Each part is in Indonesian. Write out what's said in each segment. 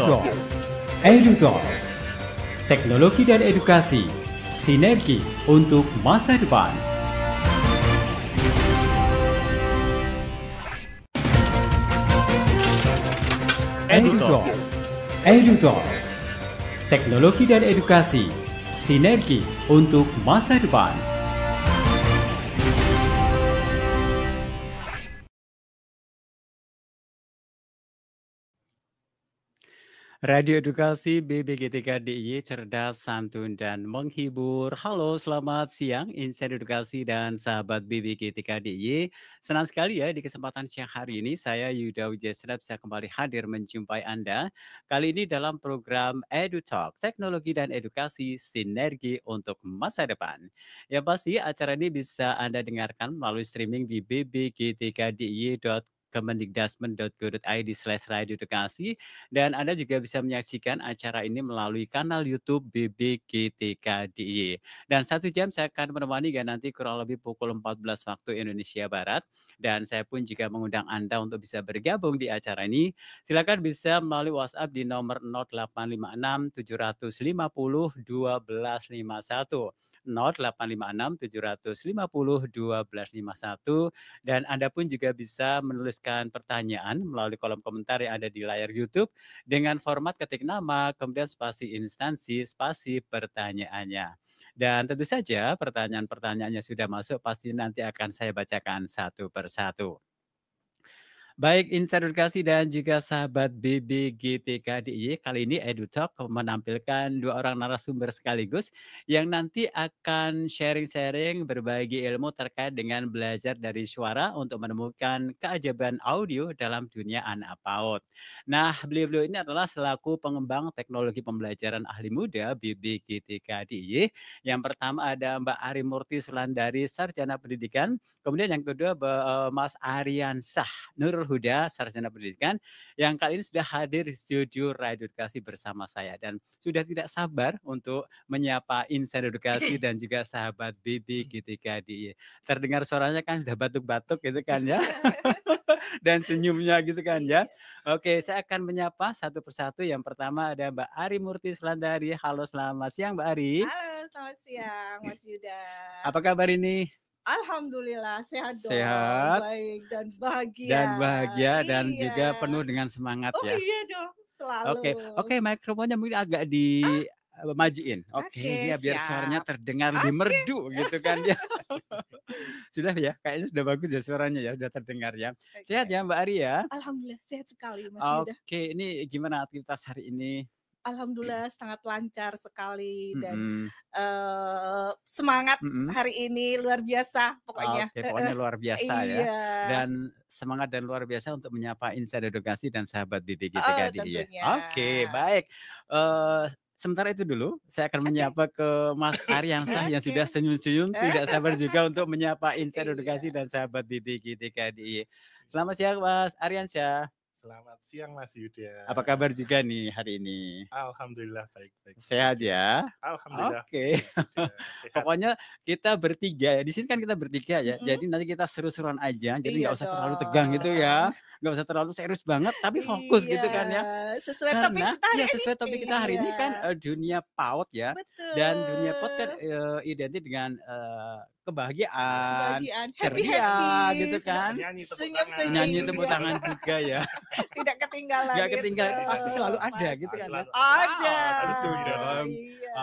EduTalk. EduTalk. Teknologi dan edukasi, sinergi untuk masa depan. EduTalk. EduTalk. Teknologi dan edukasi, sinergi untuk masa depan. Radio Edukasi BBGTK DIY, cerdas, santun, dan menghibur. Halo, selamat siang Insan Edukasi dan sahabat BBGTK DIY. Senang sekali ya di kesempatan siang hari ini saya Yuda Wijayasena bisa kembali hadir menjumpai Anda. Kali ini dalam program EduTalk, teknologi dan edukasi sinergi untuk masa depan. Ya pasti acara ini bisa Anda dengarkan melalui streaming di bbgtkdiy.com kemendikdasmen.go.id/radio edukasi, dan Anda juga bisa menyaksikan acara ini melalui kanal YouTube BBGTK DIY. Dan 1 jam saya akan menemani nanti kurang lebih pukul 14 waktu Indonesia Barat. Dan saya pun juga mengundang Anda untuk bisa bergabung di acara ini. Silakan bisa melalui WhatsApp di nomor 0856 750 1251. 0856 750 1251, dan Anda pun juga bisa menuliskan pertanyaan melalui kolom komentar yang ada di layar YouTube dengan format ketik nama, kemudian spasi instansi, spasi pertanyaannya. Dan tentu saja pertanyaan-pertanyaannya sudah masuk, pasti nanti akan saya bacakan satu persatu. Baik Insan Edukasi dan juga sahabat BBGTK DIY, kali ini EduTalk menampilkan 2 orang narasumber sekaligus yang nanti akan sharing-sharing berbagi ilmu terkait dengan belajar dari suara untuk menemukan keajaiban audio dalam dunia anak PAUD. Nah, beliau-beliau ini adalah selaku pengembang teknologi pembelajaran ahli muda BBGTK DIY. Yang pertama ada Mbak Ari Murti Sulandari, Sarjana Pendidikan. Kemudian yang kedua Mas Ariansah Nurul Huda, Sarjana Pendidikan, yang kali ini sudah hadir di studio Radio Edukasi bersama saya dan sudah tidak sabar untuk menyapa Insan Edukasi dan juga sahabat BBGTK DIY. Terdengar suaranya kan sudah batuk-batuk gitu kan ya. Dan senyumnya gitu kan ya. Oke, saya akan menyapa satu persatu. Yang pertama ada Mbak Ari Murti Sulandari. Halo, selamat siang Mbak Ari. Halo, selamat siang Mas Yuda. Apa kabar ini? Alhamdulillah sehat dong. Sehat. Baik dan bahagia. Dan bahagia dan juga penuh dengan semangat Oh ya. iya dong, selalu. Oke, mikrofonnya mungkin agak majuin. Oke, ya biar suaranya terdengar lebih merdu gitu kan ya. Sudah ya, kayaknya sudah bagus ya suaranya ya, sudah terdengar ya. Sehat ya Mbak Ari ya? Alhamdulillah sehat sekali Mas Yuda. Oke, ini gimana aktivitas hari ini? Alhamdulillah sangat lancar sekali dan semangat hari ini luar biasa pokoknya. Oke, pokoknya luar biasa ya. Iya. Dan semangat dan luar biasa untuk menyapa Insan Edukasi dan sahabat BBGTK DIY ya. Oke, baik. Sementara itu dulu, saya akan menyapa ke Mas Ariansah yang sudah senyum-senyum, tidak sabar juga untuk menyapa Insan Edukasi dan sahabat BBGTK DIY. Selamat siang Mas Ariansah. Selamat siang Mas Yuda. Apa kabar juga nih hari ini? Alhamdulillah baik-baik. Sehat ya? Alhamdulillah. Oke. Pokoknya kita bertiga ya. Di sini kan kita bertiga ya. Jadi nanti kita seru-seruan aja. Jadi nggak usah terlalu tegang gitu ya. Nggak usah terlalu serius banget, tapi fokus gitu kan ya. Sesuai topik kita hari ini. Sesuai topik kita hari ini kan dunia PAUD ya. Betul. Dan dunia PAUD kan identik dengan kebahagiaan, ceria gitu kan. Senyum-senyum. Nyanyi tepuk tangan juga ya. Tidak ketinggalan. Nggak ketinggalan, pasti selalu ada gitu kan. Ada.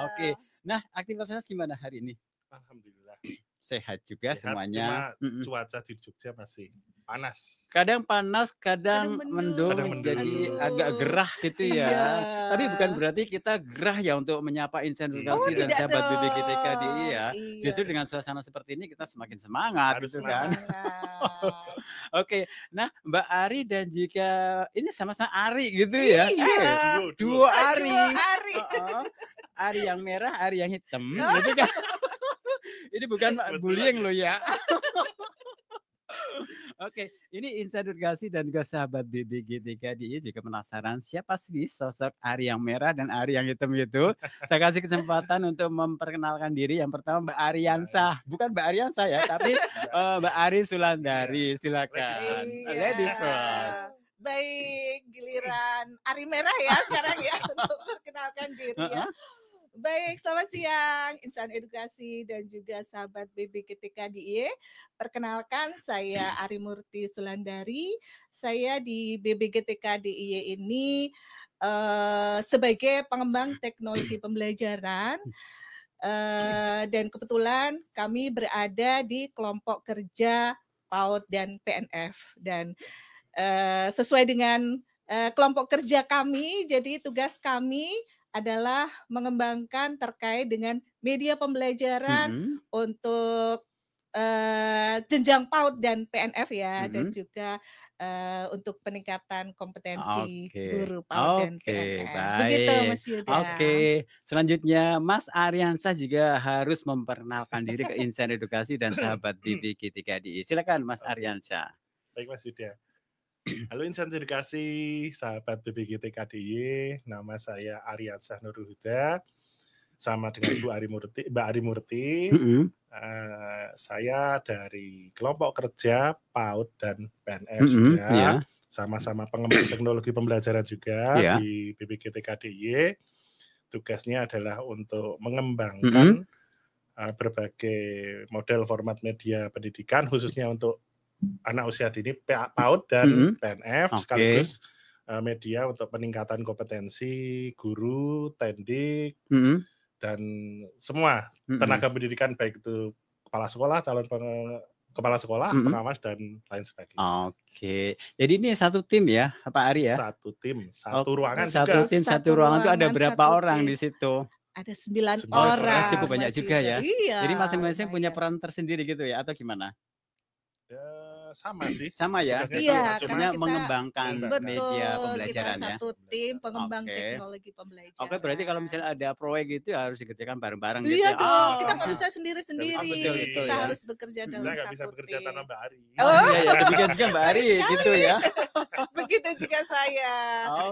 Oke. Nah, aktivitasnya gimana hari ini? Alhamdulillah. Sehat juga semuanya. Cuaca di Jogja masih panas. Kadang panas, kadang mendung, jadi agak gerah gitu ya. Tapi bukan berarti kita gerah ya untuk menyapa Insan Edukasi dan sahabat BBGTK DIY ya. Justru dengan suasana seperti ini kita semakin semangat gitu kan. Oke, nah Mbak Ari dan juga ini sama-sama Ari gitu ya. Duo Ari. Ari yang merah, Ari yang hitam. Gitu kan. Ini bukan bullying loh ya. Oke, ini Insan Edukasi dan juga sahabat BBGTK DIY juga penasaran siapa sih sosok Ari yang merah dan Ari yang hitam itu. Saya kasih kesempatan untuk memperkenalkan diri. Yang pertama Mbak Ariansah, bukan Mbak Ariansah ya, tapi Mbak Ari Sulandari. Silakan. Ladies first. Baik, giliran Ari Merah ya sekarang ya untuk perkenalkan diri ya. Heeh. Baik, selamat siang insan edukasi dan juga sahabat BBGTK DIY. Perkenalkan saya Ari Murti Sulandari. Saya di BBGTK DIY ini sebagai pengembang teknologi pembelajaran. Dan kebetulan kami berada di kelompok kerja PAUD dan PNF dan sesuai dengan kelompok kerja kami, jadi tugas kami adalah mengembangkan terkait dengan media pembelajaran Mhm. untuk jenjang PAUD dan PNF ya, dan Mhm. juga untuk peningkatan kompetensi Oke. guru PAUD dan Oke, PNF. Begitu baik. Mas Yuda. Oke, selanjutnya Mas Aryansa juga harus memperkenalkan diri ke insan edukasi dan sahabat BBG3DI. Silakan Mas Oke. Aryansa. Baik Mas Yuda. Halo insan edukasi, sahabat BBGT KDY, nama saya Aryansah Nurul Huda, sama dengan Mbak Ari Murti. Mhm. Saya dari kelompok kerja PAUD dan PNF Mhm, juga, iya. sama-sama pengembang teknologi pembelajaran juga Iya. di BBGT KDY. Tugasnya adalah untuk Mhm. mengembangkan berbagai model format media pendidikan, khususnya untuk anak usia dini PAUD dan Mhm. PNF, Oke. sekaligus media untuk peningkatan kompetensi guru, tendik, Mhm. dan semua Mhm. tenaga pendidikan, baik itu kepala sekolah, calon kepala sekolah, Mhm. pengawas, dan lain sebagainya. Oke. Jadi ini satu tim ya, Pak Ari ya? Satu tim, satu ruangan Satu juga. tim, Satu satu ruangan itu ada ruangan, berapa satu orang tim. di situ? Ada 9 9 Oh, orang. cukup orang banyak Mas juga Yuda. ya. Iya, Jadi masing-masing punya lumayan. peran tersendiri gitu ya, atau gimana? Sama sih. Sama ya? Tugasnya Iya, sama, karena cuma Artinya kita mengembangkan mengembangkan. media betul, kita pembelajaran ya? satu tim pengembang Oke. teknologi Oke, berarti kalau pembelajaran. misalnya ada proyek gitu ya harus dikerjakan bareng-bareng gitu Iya ya? dong, kita Sama-sama. nggak bisa Nggak bisa sendiri-sendiri, Betul, sendiri. betul kita ya. harus bekerja Mhm. dalam Saya nggak bisa satu bekerja tanpa tim. Mbak Ari. Oh iya ya, demikian juga Mbak Baik Ari gitu sekali. ya. Begitu juga saya.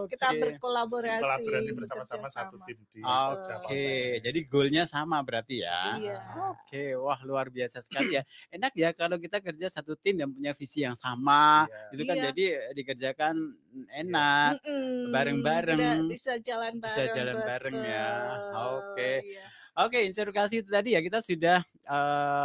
Kita Oke. berkolaborasi, Kolaborasi bekerja bersama-sama satu sama. tim di kerja Betul. Oke, PAUD. jadi goalnya sama berarti ya? Iya. Oke, wah luar biasa sekali ya. Enak ya kalau kita kerja satu tim yang punya visi yang sama, Iya. itu kan Iya. jadi dikerjakan Iya. enak, bareng-bareng, Bisa jalan bisa bareng, jalan bareng ya. betul. Oke. Iya. Oke, insan edukasi itu tadi ya kita sudah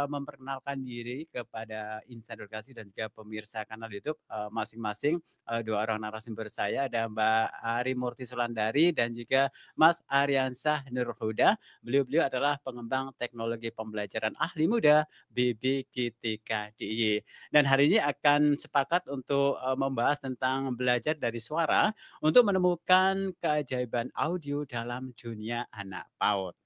memperkenalkan diri kepada insan edukasi dan juga pemirsa kanal YouTube masing-masing 2 orang narasumber saya, ada Mbak Ari Murti Sulandari dan juga Mas Aryansah Nurul Huda. Beliau-beliau adalah pengembang teknologi pembelajaran ahli muda BBGTK DIY. Dan hari ini akan sepakat untuk membahas tentang belajar dari suara untuk menemukan keajaiban audio dalam dunia anak PAUD.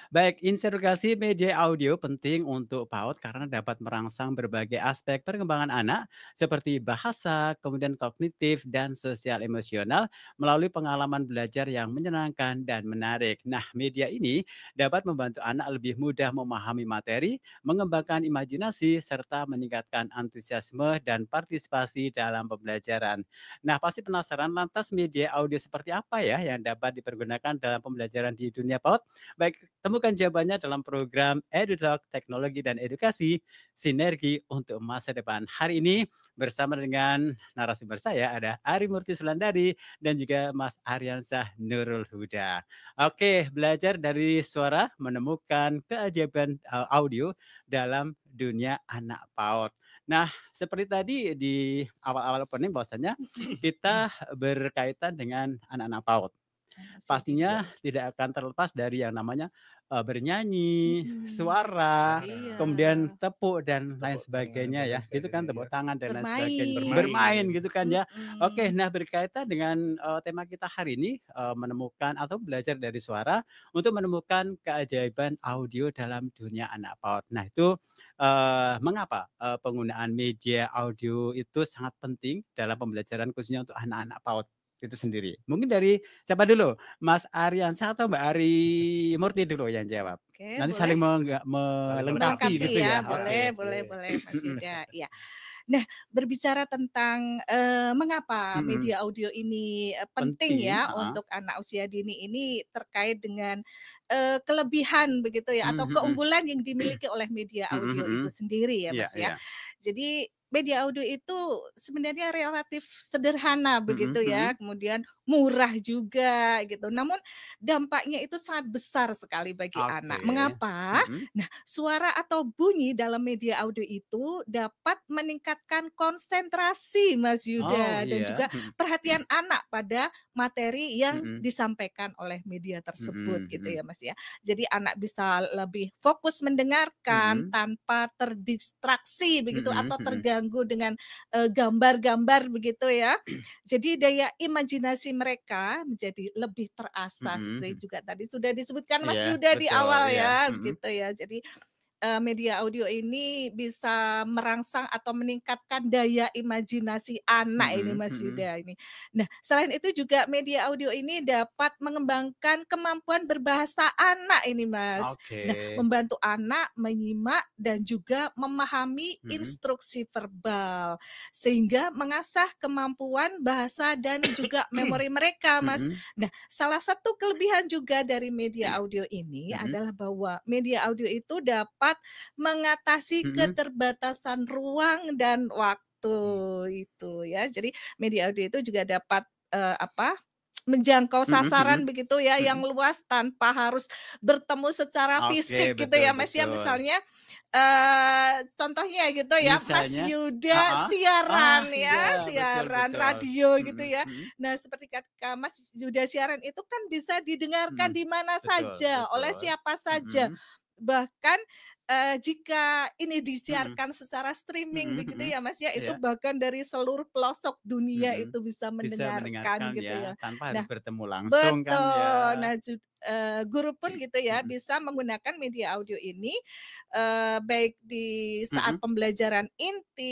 Baik, insergasi media audio penting untuk PAUD karena dapat merangsang berbagai aspek perkembangan anak seperti bahasa, kemudian kognitif, dan sosial emosional melalui pengalaman belajar yang menyenangkan dan menarik. Nah, media ini dapat membantu anak lebih mudah memahami materi, mengembangkan imajinasi, serta meningkatkan antusiasme dan partisipasi dalam pembelajaran. Nah, pasti penasaran lantas media audio seperti apa ya yang dapat dipergunakan dalam pembelajaran di dunia PAUD? Baik, temukan jawabannya dalam program EduTalk Teknologi dan Edukasi Sinergi untuk Masa Depan. Hari ini bersama dengan narasumber saya ada Ari Murti Sulandari dan juga Mas Aryansah Nurul Huda. Oke, belajar dari suara menemukan keajaiban audio dalam dunia anak PAUD. Nah, seperti tadi di awal-awal opening bahwasanya kita berkaitan dengan anak-anak PAUD. Pastinya tidak akan terlepas dari yang namanya bernyanyi, suara, Iya. kemudian tepuk dan lain Tepuk tangan sebagainya dan lain ya. Gitu kan, sebagainya, tepuk ya. tangan dan lain sebagainya. Bermain. Bermain gitu kan ya. Oke, Mhm. nah berkaitan dengan tema kita hari ini menemukan atau belajar dari suara untuk menemukan keajaiban audio dalam dunia anak PAUD. Nah, itu mengapa penggunaan media audio itu sangat penting dalam pembelajaran khususnya untuk anak-anak PAUD itu sendiri. Mungkin dari siapa dulu? Mas Aryansah atau Mbak Ari Murti dulu yang jawab? Oke, Nanti boleh. saling Saling melengkapi melengkapi. gitu Melengkapi ya, ya? boleh Oke. boleh Oke. boleh Mas Mhm. Yuda, iya. Nah, berbicara tentang, mengapa Mhm. media audio ini, penting Penting, ya heeh. untuk anak usia dini ini terkait dengan kelebihan begitu ya, atau Mhm mhm. keunggulan yang dimiliki oleh media Mhm audio itu mhm. sendiri ya, Iya Mas, ya. iya. Jadi media audio itu sebenarnya relatif sederhana Mhm begitu ya, mhm. kemudian murah juga gitu. Namun dampaknya itu sangat besar sekali bagi anak. Oke. Mengapa? Mhm. Nah, suara atau bunyi dalam media audio itu dapat meningkatkan konsentrasi, Mas Oh, Yuda, dan iya. juga Mhm. perhatian anak pada materi yang Mhm. disampaikan oleh media tersebut Mhm gitu mhm. ya, Mas, ya. Jadi anak bisa lebih fokus mendengarkan Mhm. tanpa terdistraksi begitu Mhm atau mhm. terganggu dengan, gambar-gambar begitu ya. Jadi daya imajinasi mereka menjadi lebih terasah seperti Mhm. juga tadi sudah disebutkan Mas Iya, Yuda di betul, awal iya. ya, Mhm. gitu ya. Jadi media audio ini bisa merangsang atau meningkatkan daya imajinasi anak ini Mhm Mas mhm. Yuda ini. Nah, selain itu juga media audio ini dapat mengembangkan kemampuan berbahasa anak ini Mas. Nah, Oke. membantu anak menyimak dan juga memahami Mhm. instruksi verbal, sehingga mengasah kemampuan bahasa dan juga memori mereka Mas. Mhm. Nah, salah satu kelebihan juga dari media audio ini Mhm. adalah bahwa media audio itu dapat mengatasi Mhm. keterbatasan ruang dan waktu Mmm. itu ya. Jadi media audio itu juga dapat, menjangkau Mhm sasaran mhm. begitu ya yang Mhm. luas tanpa harus bertemu secara Oke, fisik gitu betul ya, Mas, ya. betul. Misalnya, contohnya gitu ya, Mas Misalnya Yuda heeh. Ah, siaran ya, iya, betul siaran betul. radio gitu Mhm ya. mhm. Nah, seperti ketika Mas Yuda siaran itu kan bisa didengarkan Mhm. di mana Betul saja, oleh betul. siapa saja. Mhm. Bahkan, jika ini Mhm. disiarkan secara streaming Mhm begitu mhm. ya, Mas, ya, itu Iya. bahkan dari seluruh pelosok dunia Mhm. itu bisa Bisa mendengarkan mendengarkan gitu ya, ya. tanpa harus Nah, bertemu langsung kan betul. ya. Nah, guru pun gitu ya Mhm. bisa menggunakan media audio ini, baik di saat Mhm. pembelajaran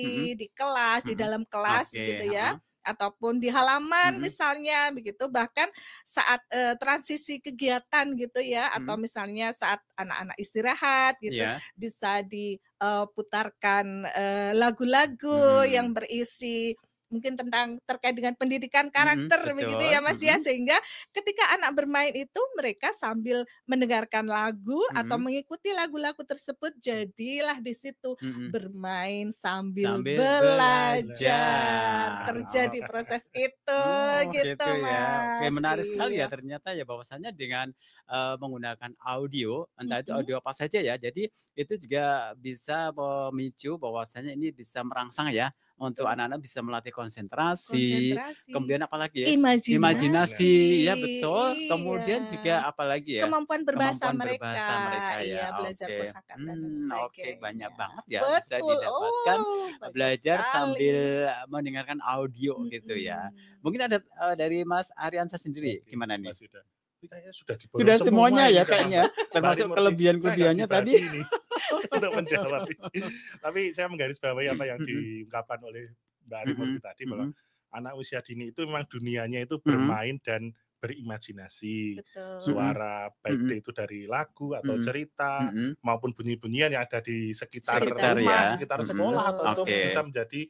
Mhm. inti, di kelas, di Mhm. dalam kelas Oke, begitu ya, heeh. ataupun di halaman Mhm. misalnya begitu, bahkan saat, transisi kegiatan gitu ya, atau Mhm. misalnya saat anak-anak istirahat gitu, Iya. bisa diputarkan, lagu-lagu yang Mhm. berisi mungkin tentang terkait dengan pendidikan Mhm. karakter begitu Betul. ya, Mas, ya, Mhm. sehingga ketika anak bermain itu mereka sambil mendengarkan lagu atau Mhm. mengikuti lagu-lagu tersebut, jadilah di situ Mhm. bermain sambil Sambil belajar, belajar. terjadi Oh. proses itu Oh, gitu, gitu ya. Oke, Mas. menarik sekali ya Iya, ternyata ya bahwasanya dengan, menggunakan audio, entah itu mhm, audio apa saja ya, jadi itu juga bisa memicu bahwasanya ini bisa merangsang ya, untuk betul, anak-anak bisa melatih konsentrasi, konsentrasi, kemudian apalagi ya, imajinasi, Imajinasi. imajinasi, ya betul, iya. kemudian juga apalagi ya, Kemampuan berbahasa kemampuan berbahasa mereka, mereka iya, ya, belajar oke. kosakata dan Oke, banyak sebagainya. banget ya bisa Betul, didapatkan oh banyak belajar sekali. sambil mendengarkan audio gitu ya. Mhm. Mungkin ada, dari Mas Ariansa sendiri Oke, gimana nih? Mas Yuda. Ini kayaknya sudah diborong Sudah semua semuanya ini ya sama kayaknya, Mbak termasuk Rimurti. Saya nggak kelebihan-kelebihannya tadi? pribadi ini untuk menjawab ini. Tapi saya menggarisbawahi apa yang Mhm diungkapkan oleh Mbak Rimurti mhm tadi bahwa mhm anak usia dini itu memang dunianya itu mhm bermain dan berimajinasi. mhm Betul, Suara baik mhm itu dari lagu atau mhm cerita mhm. maupun bunyi-bunyian yang ada di sekitar Sekitar rumah, ya? sekitar Mhm, sekolah atau itu bisa betul. oke. menjadi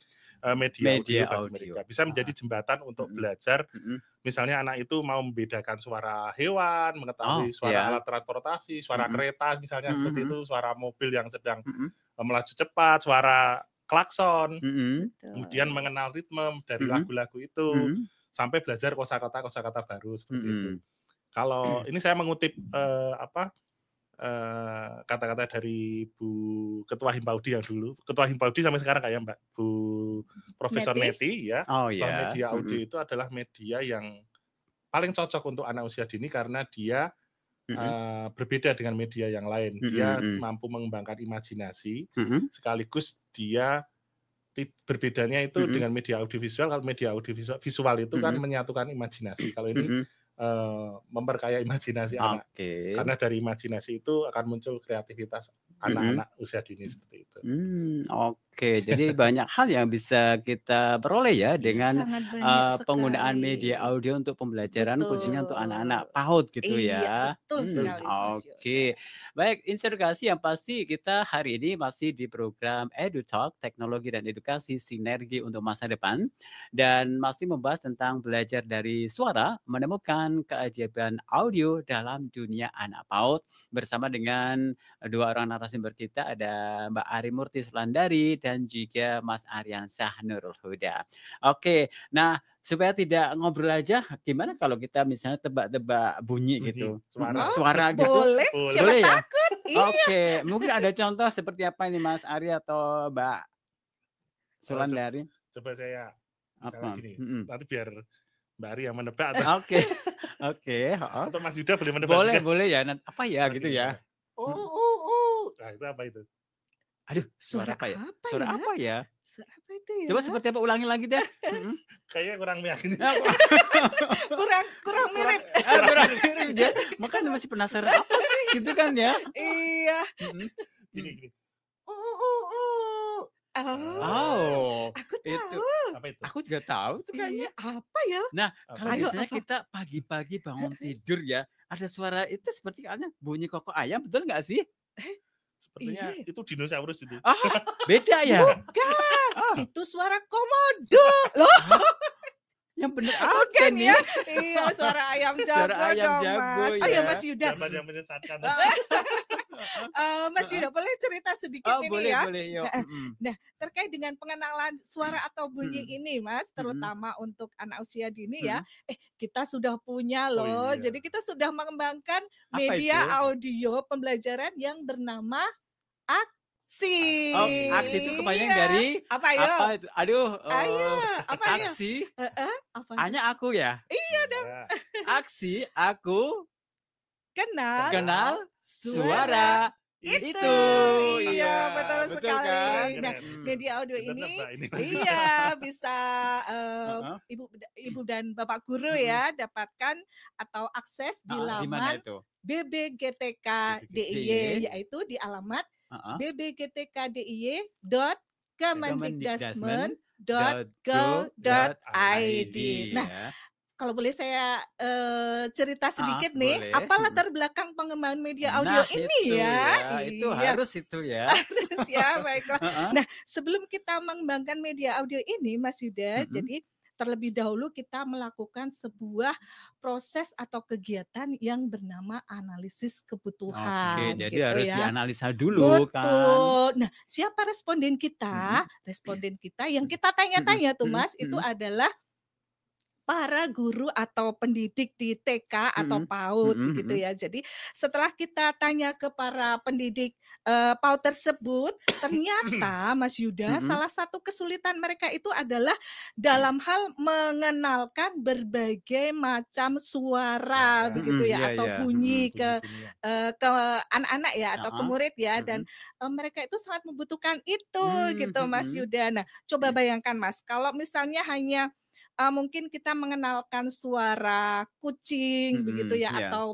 media Media audio bagi audio. mereka. Bisa menjadi Heeh, jembatan untuk mhm belajar. mhm. Misalnya anak itu mau membedakan suara hewan, Oh, mengetahui suara iya. alat transportasi, suara Mhm kereta misalnya mhm seperti mhm itu, suara mobil yang sedang mhm melaju cepat, suara klakson, mhm kemudian Betul. mengenal ritme dari mhm lagu-lagu itu, mhm sampai belajar kosakata-kosakata baru seperti itu. mhm. Kalau ini saya mengutip kata-kata dari Bu Ketua Himpaudi yang dulu, Ketua Himpaudi sampai sekarang kayak Mbak Bu Profesor Neti? Neti ya, Oh bahwa ya, media audio mhm itu adalah media yang paling cocok untuk anak usia dini karena dia mhm berbeda dengan media yang lain. mhm Dia mhm mampu mengembangkan imajinasi, mhm sekaligus dia berbedanya itu mhm dengan media audiovisual. Kalau media audiovisual visual itu kan mhm menyatukan imajinasi. Kalau ini mhm. memperkaya imajinasi anak. Oke. Karena dari imajinasi itu akan muncul kreativitas Mhm. anak-anak usia dini seperti itu. Oke. Jadi banyak hal yang bisa kita peroleh ya Iya. dengan, Sangat banyak penggunaan sekali. media audio untuk pembelajaran khususnya untuk anak-anak Betul. PAUD gitu Iya, ya. betul Betul. sekali, Mas Yuda. Oke. Baik, inspirasi yang pasti kita hari ini masih di program EduTalk, Teknologi dan Edukasi Sinergi untuk Masa Depan, dan masih membahas tentang belajar dari suara, menemukan menemukan keajaiban audio dalam dunia anak PAUD bersama dengan 2 orang narasumber kita, ada Mbak Ari Murti Sulandari dan juga Mas Ariansyah Nurul Huda. Oke, nah supaya tidak ngobrol aja, gimana kalau kita misalnya tebak-tebak bunyi Bunyi, gitu? suara. Suara gitu? Boleh, Boleh. siapa Boleh ya? takut? Iya. Oke, mungkin ada contoh seperti apa ini Mas Ari atau Mbak Sulandari? Coba saya misalnya Apa? gini, Mhm. nanti biar Mbak Ari yang menebak atau Oke, oke, heeh. atau Mas Yuda boleh menebak Boleh, juga. boleh ya, apa ya Oh, gitu gini, ya? Nah, itu apa itu? Aduh, Suara suara apa ya? apa Suara ya? apa ya? Suara apa itu Coba ya? seperti apa? Ulangi lagi deh. Mhm. Kayaknya kurang meyakinkan. Ya, Kurang mirip. kurang mirip dia. Makanya masih penasaran apa sih gitu kan ya? Iya. Mhm. Gini. Oh, Oh, aku itu tahu. Apa itu? aku juga tahu tuh kayaknya. Iya, apa ya? Nah, Apa kalau itu? Ayo, biasanya apa? kita pagi-pagi bangun tidur ya, ada suara itu seperti kayaknya bunyi kokok ayam, betul nggak sih? Sepertinya Iya. itu dinosaurus itu. Ah, beda ya? Bukan, Ah, itu suara komodo. Loh, yang bener apa bukan nih? ya? Iya, suara ayam jago Suara ayam dong, jago Mas. Oh ya, ya. Mas Yuda. Jawaban yang menyesatkan. Mas Yuda, boleh cerita sedikit Oh, ini boleh, ya? boleh, yuk. Mhm. Nah, terkait dengan pengenalan suara atau bunyi Mhm. ini, Mas, Mhm. terutama untuk anak usia dini ya. Mhm. Kita sudah punya Oh, loh. iya. Jadi kita sudah mengembangkan Apa media itu? audio pembelajaran yang bernama Aksi. Oh, aksi itu kepanjangan Iya. dari Apa ayo? apa itu? Aduh, Ayo, apa ayo? aksi, Apa? hanya aku ya? Iya dong. Aksi, aku Kenal kenal suara suara itu. itu. Iya, betul betul sekali. kan? Nah, Mhm. media audio Pinter ini nebak ini. iya bisa Heeh. ibu dan bapak guru Mhm. ya dapatkan atau akses di Heeh, di mana laman itu? BBGTK DIY, DIY. yaitu di alamat Heeh. bbgtkdiy.kemendikdasmen.go.id. Nah, ya. kalau boleh saya cerita sedikit nih, Boleh. apa Mhm. latar belakang pengembangan media audio Nah, ini itu ya? ya, itu Iya, harus itu ya. harus ya, baiklah. Heeh. Nah, sebelum kita mengembangkan media audio ini, Mas Yuda, Mhm. jadi terlebih dahulu kita melakukan sebuah proses atau kegiatan yang bernama analisis Oke, kebutuhan, jadi gitu harus ya. dianalisa dulu kan. Betul. Nah, siapa responden Mhm. kita? Responden kita yang kita Mhm. tanya-tanya tuh, Mhm. Mas, itu Mhm. adalah para guru atau pendidik di TK atau Mhm. PAUD Mhm. begitu Mhm. ya. Jadi setelah kita tanya ke para pendidik PAUD tersebut, ternyata Mas Yuda Mhm. salah satu kesulitan mereka itu adalah dalam hal mengenalkan berbagai macam suara Suara. begitu ya Iya, atau iya. bunyi ke Bunyi-bunyian. ke anak-anak ya atau ke Heeh. murid ya dan Mhm. mereka itu sangat membutuhkan itu gitu Mas Mhm. Yuda. Nah, coba bayangkan Mas, kalau misalnya hanya mungkin kita mengenalkan suara kucing begitu Mhm. ya Iya. atau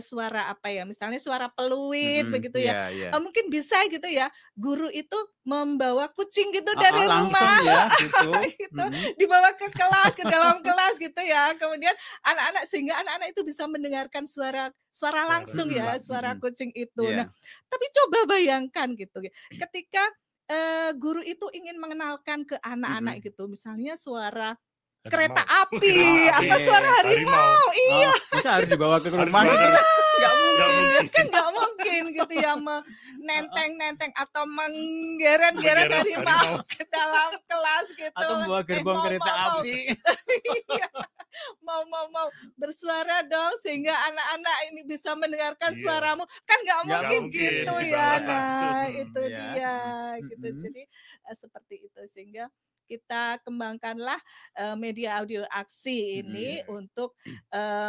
suara apa ya, misalnya suara peluit Mhm. begitu ya. Iya, iya. Mungkin bisa gitu ya, guru itu membawa kucing gitu Heeh, dari langsung rumah ya gitu. gitu, Mhm. dibawa ke kelas, ke dalam kelas gitu ya. Kemudian anak-anak sehingga anak-anak itu bisa mendengarkan suara suara langsung Suara. ya, Mhm. suara Mhm. kucing itu. Nah, Iya. tapi coba bayangkan gitu ya, ketika guru itu ingin mengenalkan ke anak-anak Mhm. gitu, misalnya suara kereta Harimau. api Kereta atau api. suara Harimau. harimau. Iya, Oh, masa harus dibawa ke Harus rumah dibawa gitu? ke- Nggak Nggak mungkin. mungkin. kan nggak mungkin gitu ya Heeh. menenteng-nenteng atau menggeret-geret Menggeret harimau harimau. ke dalam kelas gitu. Atau membawa gerbong kereta api. Iya, mau bersuara dong sehingga anak-anak ini bisa mendengarkan Iya. suaramu. Kan nggak Nggak mungkin mungkin gitu dibawa ya. langsung. Nah, itu Ya. dia gitu. Mhm. Jadi seperti itu sehingga kita kembangkanlah media audio aksi ini Mhm. untuk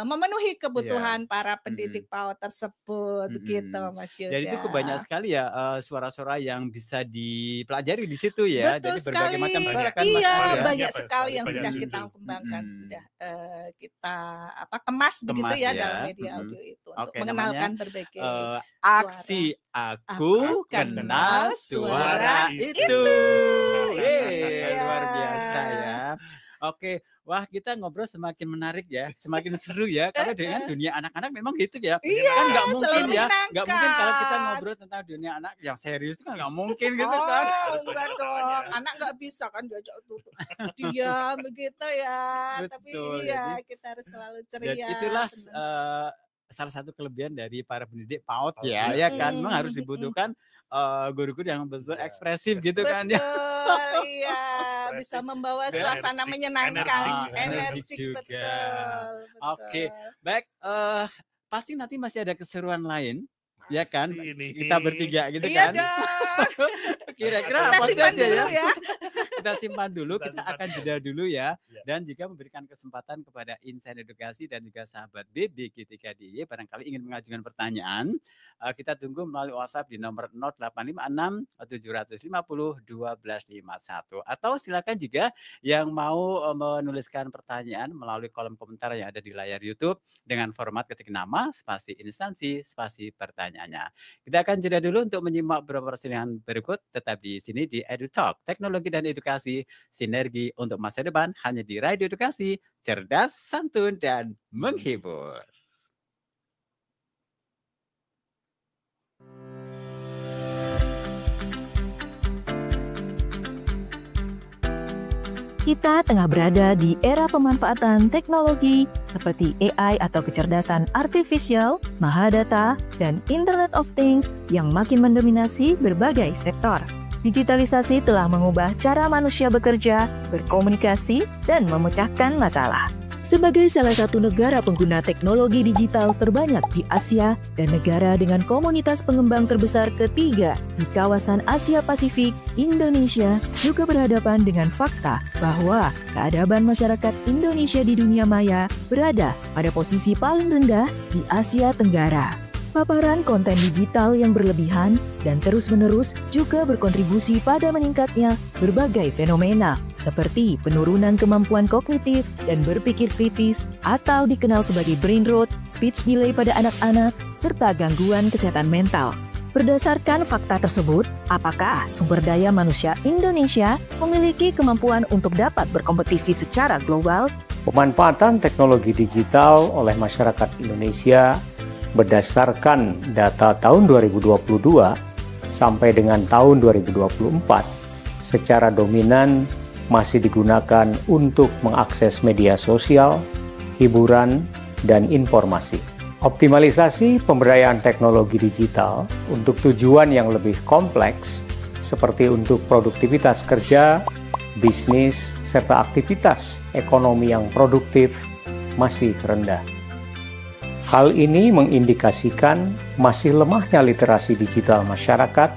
memenuhi Iya. kebutuhan para Mhm. pendidik PAUD tersebut begitu Mhm. Mas Jadi itu banyak Yuda. sekali ya, suara-suara yang bisa dipelajari di situ ya. Betul Jadi berbagai macam sekali. suara Banyak. kan Mas Ari Iya, ya? Variasinya banyak banyak sekali sekali, yang banyak sudah Mhm. kita situ. kembangkan, sudah Mhm. kita kemas begitu Kemas ya dalam ya. media Mhm. audio itu untuk Oke, namanya, mengenalkan berbagai aksi suara. aku Aku kenal kenal suara suara itu. itu. Luar Iya. biasa ya. Oke, wah kita ngobrol semakin menarik ya, semakin seru ya. Karena dengan dunia anak-anak memang gitu ya. Iya, Kan nggak mungkin selalu ya, nggak mungkin kalau kita menyenangkan. ngobrol tentang dunia anak yang serius itu kan nggak mungkin gitu Oh, kan. Harus enggak banyak dong. tanya. Anak nggak bisa kan diajak tuh diam begitu ya. Tapi Betul, iya, jadi kita harus selalu dan ceria, itulah senang. salah satu kelebihan dari para pendidik PAUD PAUD, ya, iya. ya kan. Memang harus Mhm. dibutuhkan guru-guru yang betul-betul Iya, ekspresif gitu kan ya. Betul, iya. Bisa Ekspresif membawa dan suasana energik, menyenangkan, energik ya. Energik energik, juga. betul, Oke, betul. baik, pasti nanti masih ada keseruan lain, ya kan? Masih nih. Kita bertiga gitu Iya kan? dong. Kira-kira Kita apa simpan saja dulu ya? ya. Kita simpan dulu, Kita kita simpan akan dulu. jeda dulu ya. Ya. Dan juga memberikan kesempatan kepada Insan Edukasi dan juga sahabat BBGT-KDY barangkali ingin mengajukan pertanyaan, kita tunggu melalui WhatsApp di nomor 0856 750 1251. Atau silakan juga yang mau menuliskan pertanyaan melalui kolom komentar yang ada di layar YouTube dengan format ketik nama, spasi instansi, spasi pertanyaannya. Kita akan jeda dulu untuk menyimak beberapa persidangan berikut. Tetap di sini di EduTalk, teknologi dan edukasi, sinergi untuk masa depan hanya di Radio Edukasi, cerdas, santun, dan menghibur. Kita tengah berada di era pemanfaatan teknologi seperti AI atau kecerdasan artifisial, mahadata, dan Internet of Things yang makin mendominasi berbagai sektor. Digitalisasi telah mengubah cara manusia bekerja, berkomunikasi, dan memecahkan masalah. Sebagai salah satu negara pengguna teknologi digital terbanyak di Asia dan negara dengan komunitas pengembang terbesar ketiga di kawasan Asia Pasifik, Indonesia juga berhadapan dengan fakta bahwa keadaban masyarakat Indonesia di dunia maya berada pada posisi paling rendah di Asia Tenggara. Paparan konten digital yang berlebihan dan terus-menerus juga berkontribusi pada meningkatnya berbagai fenomena seperti penurunan kemampuan kognitif dan berpikir kritis atau dikenal sebagai brain rot, speech delay pada anak-anak, serta gangguan kesehatan mental. Berdasarkan fakta tersebut, apakah sumber daya manusia Indonesia memiliki kemampuan untuk dapat berkompetisi secara global? Pemanfaatan teknologi digital oleh masyarakat Indonesia berdasarkan data tahun 2022 sampai dengan tahun 2024 secara dominan masih digunakan untuk mengakses media sosial, hiburan, dan informasi. Optimalisasi pemberdayaan teknologi digital untuk tujuan yang lebih kompleks seperti untuk produktivitas kerja, bisnis, serta aktivitas ekonomi yang produktif masih rendah. Hal ini mengindikasikan masih lemahnya literasi digital masyarakat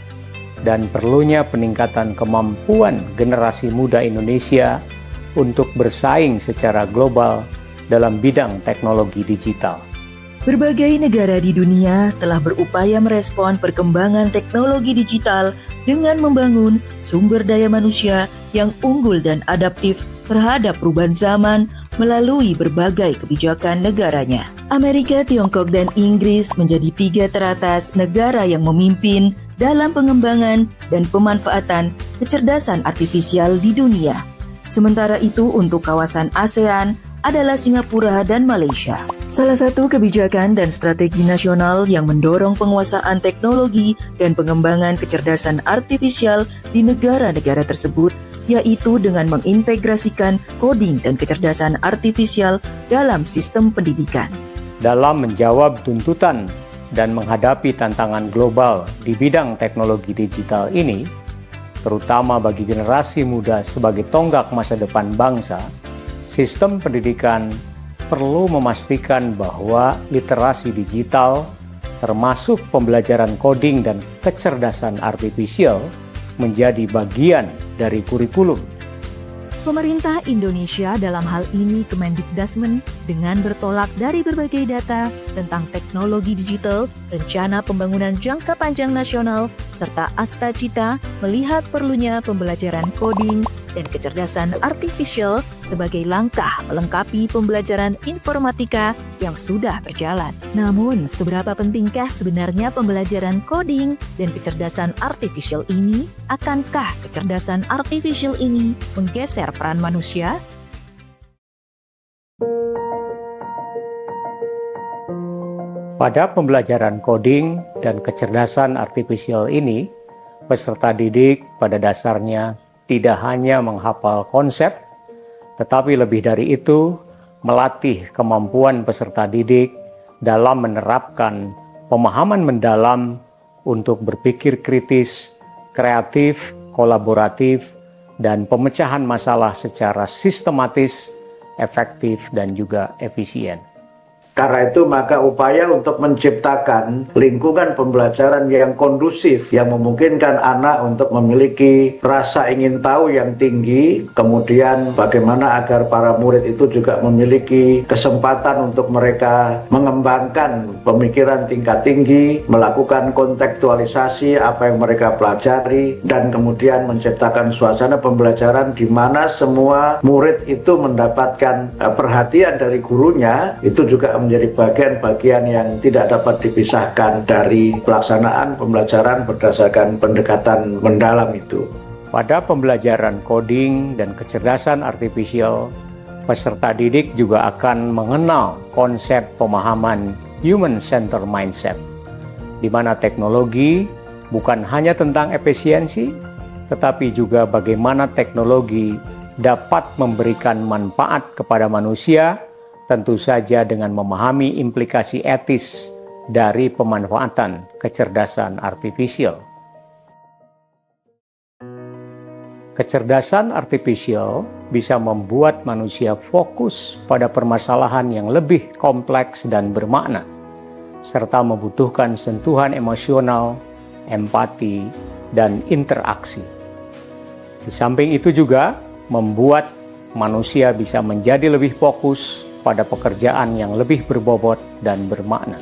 dan perlunya peningkatan kemampuan generasi muda Indonesia untuk bersaing secara global dalam bidang teknologi digital. Berbagai negara di dunia telah berupaya merespon perkembangan teknologi digital dengan membangun sumber daya manusia yang unggul dan adaptif terhadap perubahan zaman melalui berbagai kebijakan negaranya. Amerika, Tiongkok, dan Inggris menjadi 3 teratas negara yang memimpin dalam pengembangan dan pemanfaatan kecerdasan artifisial di dunia. Sementara itu untuk kawasan ASEAN adalah Singapura dan Malaysia. Salah satu kebijakan dan strategi nasional yang mendorong penguasaan teknologi dan pengembangan kecerdasan artifisial di negara-negara tersebut yaitu dengan mengintegrasikan coding dan kecerdasan artifisial dalam sistem pendidikan. Dalam menjawab tuntutan dan menghadapi tantangan global di bidang teknologi digital ini, terutama bagi generasi muda sebagai tonggak masa depan bangsa, sistem pendidikan perlu memastikan bahwa literasi digital, termasuk pembelajaran coding dan kecerdasan artifisial, menjadi bagian dari kurikulum. Pemerintah Indonesia dalam hal ini Kemendikbudrismen dengan bertolak dari berbagai data tentang teknologi digital, rencana pembangunan jangka panjang nasional, serta Astacita melihat perlunya pembelajaran coding dan kecerdasan artifisial sebagai langkah melengkapi pembelajaran informatika yang sudah berjalan. Namun, seberapa pentingkah sebenarnya pembelajaran coding dan kecerdasan artifisial ini? Akankah kecerdasan artifisial ini menggeser peran manusia? Pada pembelajaran coding dan kecerdasan artifisial ini, peserta didik pada dasarnya tidak hanya menghafal konsep, tetapi lebih dari itu melatih kemampuan peserta didik dalam menerapkan pemahaman mendalam untuk berpikir kritis, kreatif, kolaboratif, dan pemecahan masalah secara sistematis, efektif, dan juga efisien. Karena itu maka upaya untuk menciptakan lingkungan pembelajaran yang kondusif, yang memungkinkan anak untuk memiliki rasa ingin tahu yang tinggi, kemudian bagaimana agar para murid itu juga memiliki kesempatan untuk mereka mengembangkan pemikiran tingkat tinggi, melakukan kontekstualisasi apa yang mereka pelajari, dan kemudian menciptakan suasana pembelajaran di mana semua murid itu mendapatkan perhatian dari gurunya, itu juga menjadi bagian-bagian yang tidak dapat dipisahkan dari pelaksanaan pembelajaran berdasarkan pendekatan mendalam itu. Pada pembelajaran coding dan kecerdasan artifisial, peserta didik juga akan mengenal konsep pemahaman human-centered mindset, di mana teknologi bukan hanya tentang efisiensi, tetapi juga bagaimana teknologi dapat memberikan manfaat kepada manusia, tentu saja dengan memahami implikasi etis dari pemanfaatan kecerdasan artifisial. Kecerdasan artifisial bisa membuat manusia fokus pada permasalahan yang lebih kompleks dan bermakna, serta membutuhkan sentuhan emosional, empati, dan interaksi. Di samping itu juga membuat manusia bisa menjadi lebih fokus pada pekerjaan yang lebih berbobot dan bermakna.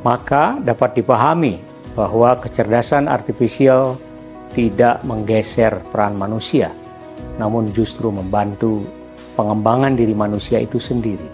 Maka dapat dipahami bahwa kecerdasan artifisial tidak menggeser peran manusia, namun justru membantu pengembangan diri manusia itu sendiri.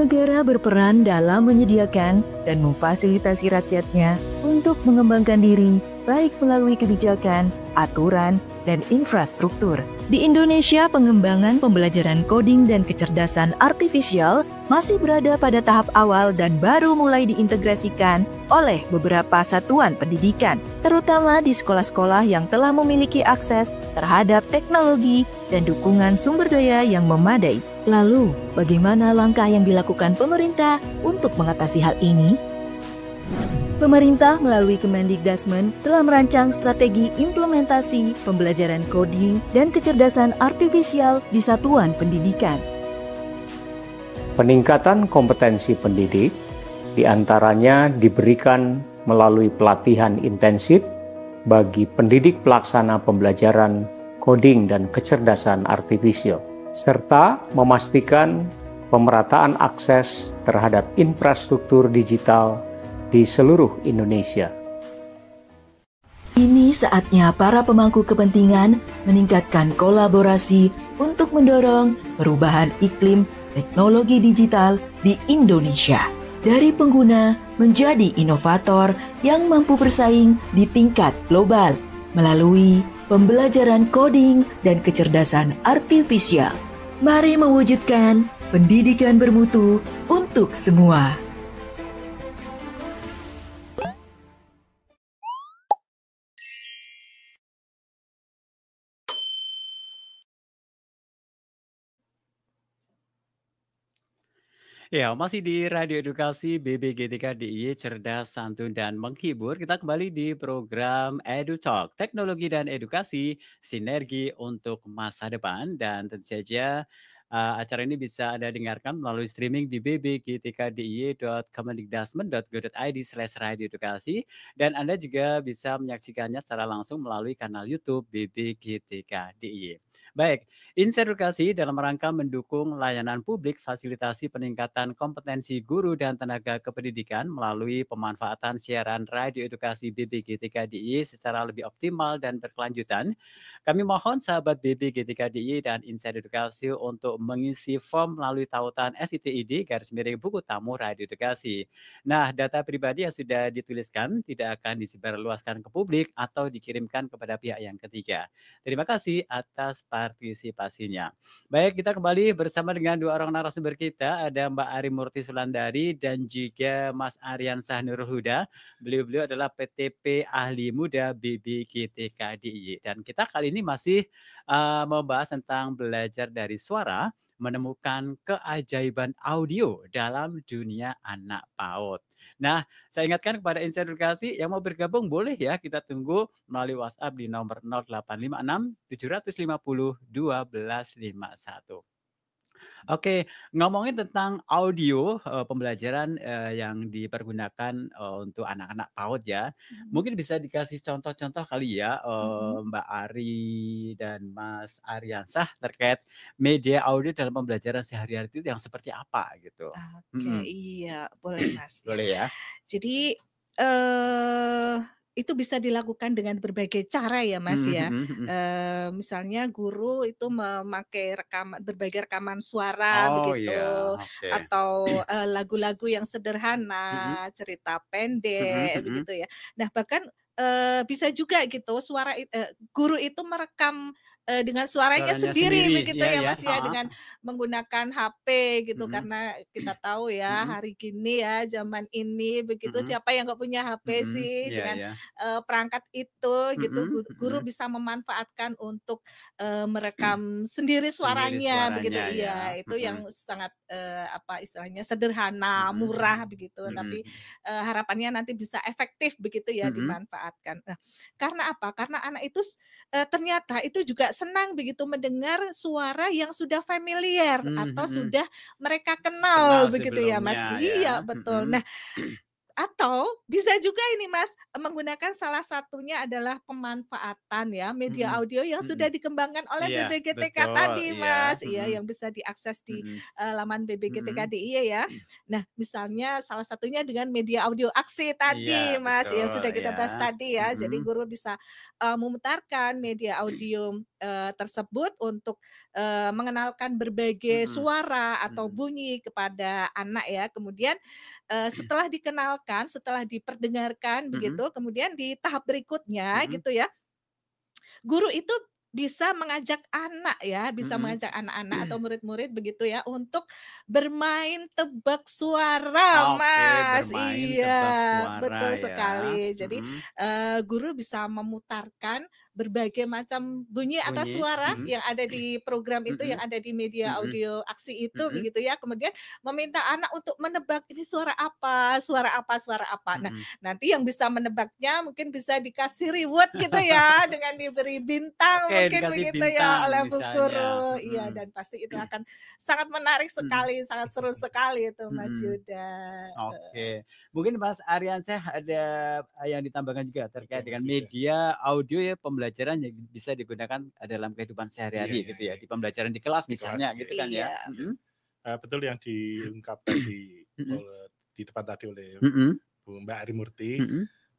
Negara berperan dalam menyediakan dan memfasilitasi rakyatnya untuk mengembangkan diri, baik melalui kebijakan, aturan, dan infrastruktur. Di Indonesia, pengembangan pembelajaran coding dan kecerdasan artifisial masih berada pada tahap awal dan baru mulai diintegrasikan oleh beberapa satuan pendidikan, terutama di sekolah-sekolah yang telah memiliki akses terhadap teknologi dan dukungan sumber daya yang memadai. Lalu, bagaimana langkah yang dilakukan pemerintah untuk mengatasi hal ini? Pemerintah melalui Kemendikbudrismen telah merancang strategi implementasi pembelajaran coding dan kecerdasan artifisial di satuan pendidikan. Peningkatan kompetensi pendidik diantaranya diberikan melalui pelatihan intensif bagi pendidik pelaksana pembelajaran coding dan kecerdasan artifisial, serta memastikan pemerataan akses terhadap infrastruktur digital di seluruh Indonesia. Ini saatnya para pemangku kepentingan meningkatkan kolaborasi untuk mendorong perubahan iklim teknologi digital di Indonesia. Dari pengguna menjadi inovator yang mampu bersaing di tingkat global melalui pembelajaran coding dan kecerdasan artifisial. Mari mewujudkan pendidikan bermutu untuk semua. Ya, masih di Radio Edukasi BBGTK DIY Cerdas, Santun, dan Menghibur. Kita kembali di program EduTalk, Teknologi dan Edukasi, Sinergi untuk Masa Depan. Dan tentu saja acara ini bisa Anda dengarkan melalui streaming di bbgtkdiy.kemendikbudrismen.go.id/radioedukasi. Dan Anda juga bisa menyaksikannya secara langsung melalui kanal YouTube BBGTK DIY. Baik, Insight Edukasi dalam rangka mendukung layanan publik, fasilitasi peningkatan kompetensi guru dan tenaga kependidikan melalui pemanfaatan siaran radio edukasi BBGTK DIY secara lebih optimal dan berkelanjutan. Kami mohon sahabat BBGTK DIY dan Insight Edukasi untuk untuk mengisi form melalui tautan SITID / buku tamu Radio Edukasi. Nah, data pribadi yang sudah dituliskan tidak akan disebarluaskan ke publik atau dikirimkan kepada pihak yang ketiga. Terima kasih atas partisipasinya. Baik, kita kembali bersama dengan dua orang narasumber kita, ada Mbak Ari Murti Sulandari dan juga Mas Aryansah Nurul Huda. Beliau-beliau adalah PTP Ahli Muda BBGTK DIY. Dan kita kali ini masih membahas tentang belajar dari suara, menemukan keajaiban audio dalam dunia anak PAUD. Nah, saya ingatkan kepada Insan Edukasi yang mau bergabung boleh ya, kita tunggu melalui WhatsApp di nomor 0856 750 1251. Oke, ngomongin tentang audio pembelajaran yang dipergunakan untuk anak-anak PAUD ya. Mungkin bisa dikasih contoh-contoh kali ya Mbak Ari dan Mas Aryansah terkait media audio dalam pembelajaran sehari-hari itu yang seperti apa gitu. Oke, iya boleh Mas. Boleh ya. Jadi itu bisa dilakukan dengan berbagai cara ya Mas ya. Misalnya guru itu memakai berbagai rekaman suara begitu, iya, oke. atau lagu-lagu yang sederhana, cerita pendek begitu ya. Nah bahkan bisa juga gitu suara guru itu merekam dengan suaranya sendiri begitu ya Mas ya, dengan menggunakan HP gitu, karena kita tahu ya hari gini ya zaman ini begitu, siapa yang nggak punya HP sih, dengan perangkat itu gitu, guru bisa memanfaatkan untuk merekam sendiri suaranya begitu ya. Itu yang sangat apa istilahnya sederhana, murah begitu, tapi harapannya nanti bisa efektif begitu ya dimanfaatkan. Nah, karena apa? Karena anak itu ternyata itu juga senang begitu mendengar suara yang sudah familiar atau sudah mereka kenal begitu ya Mas. Iya, betul. Nah, atau bisa juga ini Mas, menggunakan salah satunya adalah pemanfaatan ya media audio yang sudah dikembangkan oleh BBGTK tadi Mas, yang bisa diakses di laman BBGTK DIY ya. Nah, misalnya salah satunya dengan media audio aksi tadi Mas, yang sudah kita bahas tadi ya. Jadi guru bisa memutarkan media audio tersebut untuk mengenalkan berbagai suara atau bunyi kepada anak ya. Kemudian setelah dikenalkan, setelah diperdengarkan begitu, kemudian di tahap berikutnya gitu ya, guru itu bisa mengajak anak ya, bisa mengajak anak-anak atau murid-murid begitu ya untuk bermain tebak suara Mas. Iya, betul sekali. Jadi guru bisa memutarkan berbagai macam bunyi atau suara yang ada di program itu, yang ada di media audio aksi itu begitu ya. Kemudian meminta anak untuk menebak ini suara apa, suara apa, suara apa. Nah, nanti yang bisa menebaknya mungkin bisa dikasih reward gitu ya dengan diberi bintang mungkin begitu ya oleh Bu Guru. Iya, dan pasti itu akan sangat menarik sekali, sangat seru sekali itu Mas Yuda. Oke. Mungkin Mas Aryansah ada yang ditambahkan juga terkait dengan media audio ya, pembelajaran yang bisa digunakan dalam kehidupan sehari-hari gitu ya, di pembelajaran di kelas misalnya gitu kan ya. Betul yang diungkapkan di depan tadi oleh Bu Mbak Ari Murti,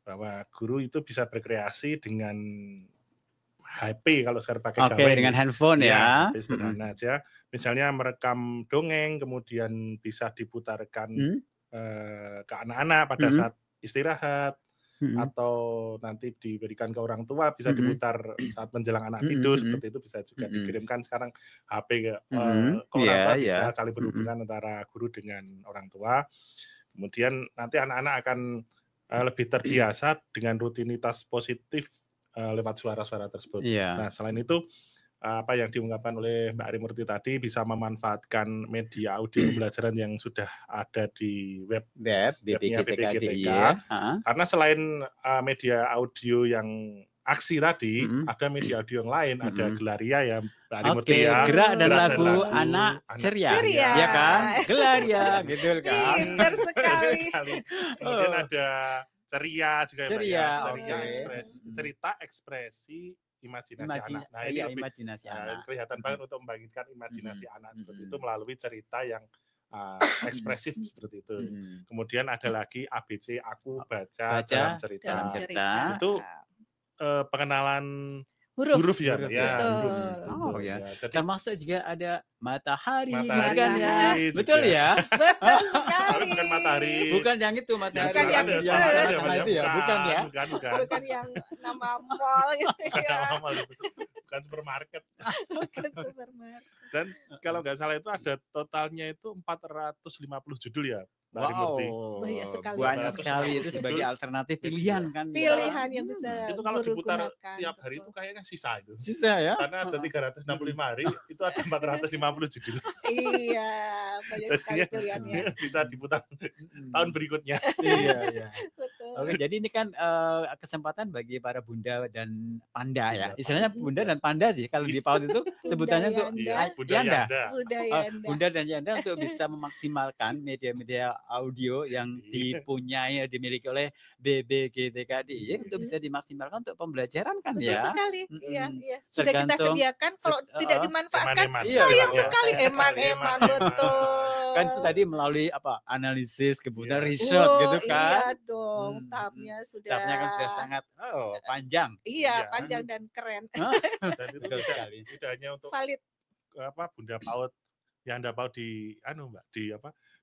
bahwa guru itu bisa berkreasi dengan HP kalau sekarang pakai gawai. Dengan handphone ya. Sederhana aja. Misalnya merekam dongeng, kemudian bisa diputarkan ke anak-anak pada saat istirahat, atau nanti diberikan ke orang tua, bisa diputar saat menjelang anak tidur, seperti itu bisa juga dikirimkan sekarang HP ke orang tua, bisa saling berhubungan antara guru dengan orang tua. Kemudian nanti anak-anak akan lebih terbiasa dengan rutinitas positif lewat suara-suara tersebut. Nah, selain itu apa yang diungkapkan oleh Mbak Ari Murti tadi, bisa memanfaatkan media audio pembelajaran yang sudah ada di webnya BBGTK. Karena selain media audio yang aksi tadi, ada media audio yang lain, ada Gelaria ya Mbak Ari Murti ya. Gerak dan lagu anak ceria. Ya kan? Gelaria gitu kan. Pintar sekali. Kemudian ada ceria juga ya, cerita ekspresi imajinasi anak. Nah, ini lebih kelihatan banget untuk membangkitkan imajinasi anak seperti itu melalui cerita yang ekspresif seperti itu. Kemudian ada lagi ABC, aku baca dalam cerita. Itu pengenalan Huruf ya, Huruf ya, Betul. huruf. Oh ya. Jadi Termasuk juga ada matahari, matahari bukan ya? juga. Betul ya? Betul Tapi sekali. bukan matahari. Bukan yang itu matahari. Bukan yang ada itu. sama itu ya, bukan ya? Bukan. Bukan yang nama mall gitu Bukan ya. nama mall itu. Bukan supermarket. Bukan supermarket. Dan kalau nggak salah itu ada totalnya itu 450 judul ya, Mbak Harimurti. Wow, Banyak sekali. banyak sekali itu 450 sebagai judul. alternatif pilihan kan. ya. Pilihan yang bisa Itu kalau guru diputar gunakan. tiap hari itu Betul. kayaknya sisa itu. Sisa ya? Karena ada 365 hari, itu ada 450 judul. Iya, banyak sekali Jadinya pilihannya. bisa diputar tahun berikutnya. Iya, iya. Betul. Oke, jadi ini kan kesempatan bagi para bunda dan panda ya. Bunda, Istilahnya bunda dan panda sih. Kalau di PAUD itu sebutannya untuk Yanda. Iya, Bunda Yanda. Yanda. Budaya Anda. Bunda dan Yanda untuk bisa memaksimalkan media-media audio yang dipunyai, dimiliki oleh BBGTKDIY untuk bisa dimaksimalkan untuk pembelajaran kan Betul ya. sekali. Mm-mm. Iya, iya. Sudah kita Tergantung sediakan kalau tidak dimanfaatkan Eman-eman. Iya, sayang iya. sekali. Eman-eman betul. Kan itu tadi melalui apa? Analisis, kemudian Iya. riset gitu Iya kan. dong, Hmm, tahapnya sudah. Tahapnya kan sudah sangat panjang. Iya, Iya. panjang dan keren. Dan itu Betul sekali. tidak hanya untuk Valid. Bunda PAUD yang Anda PAUD di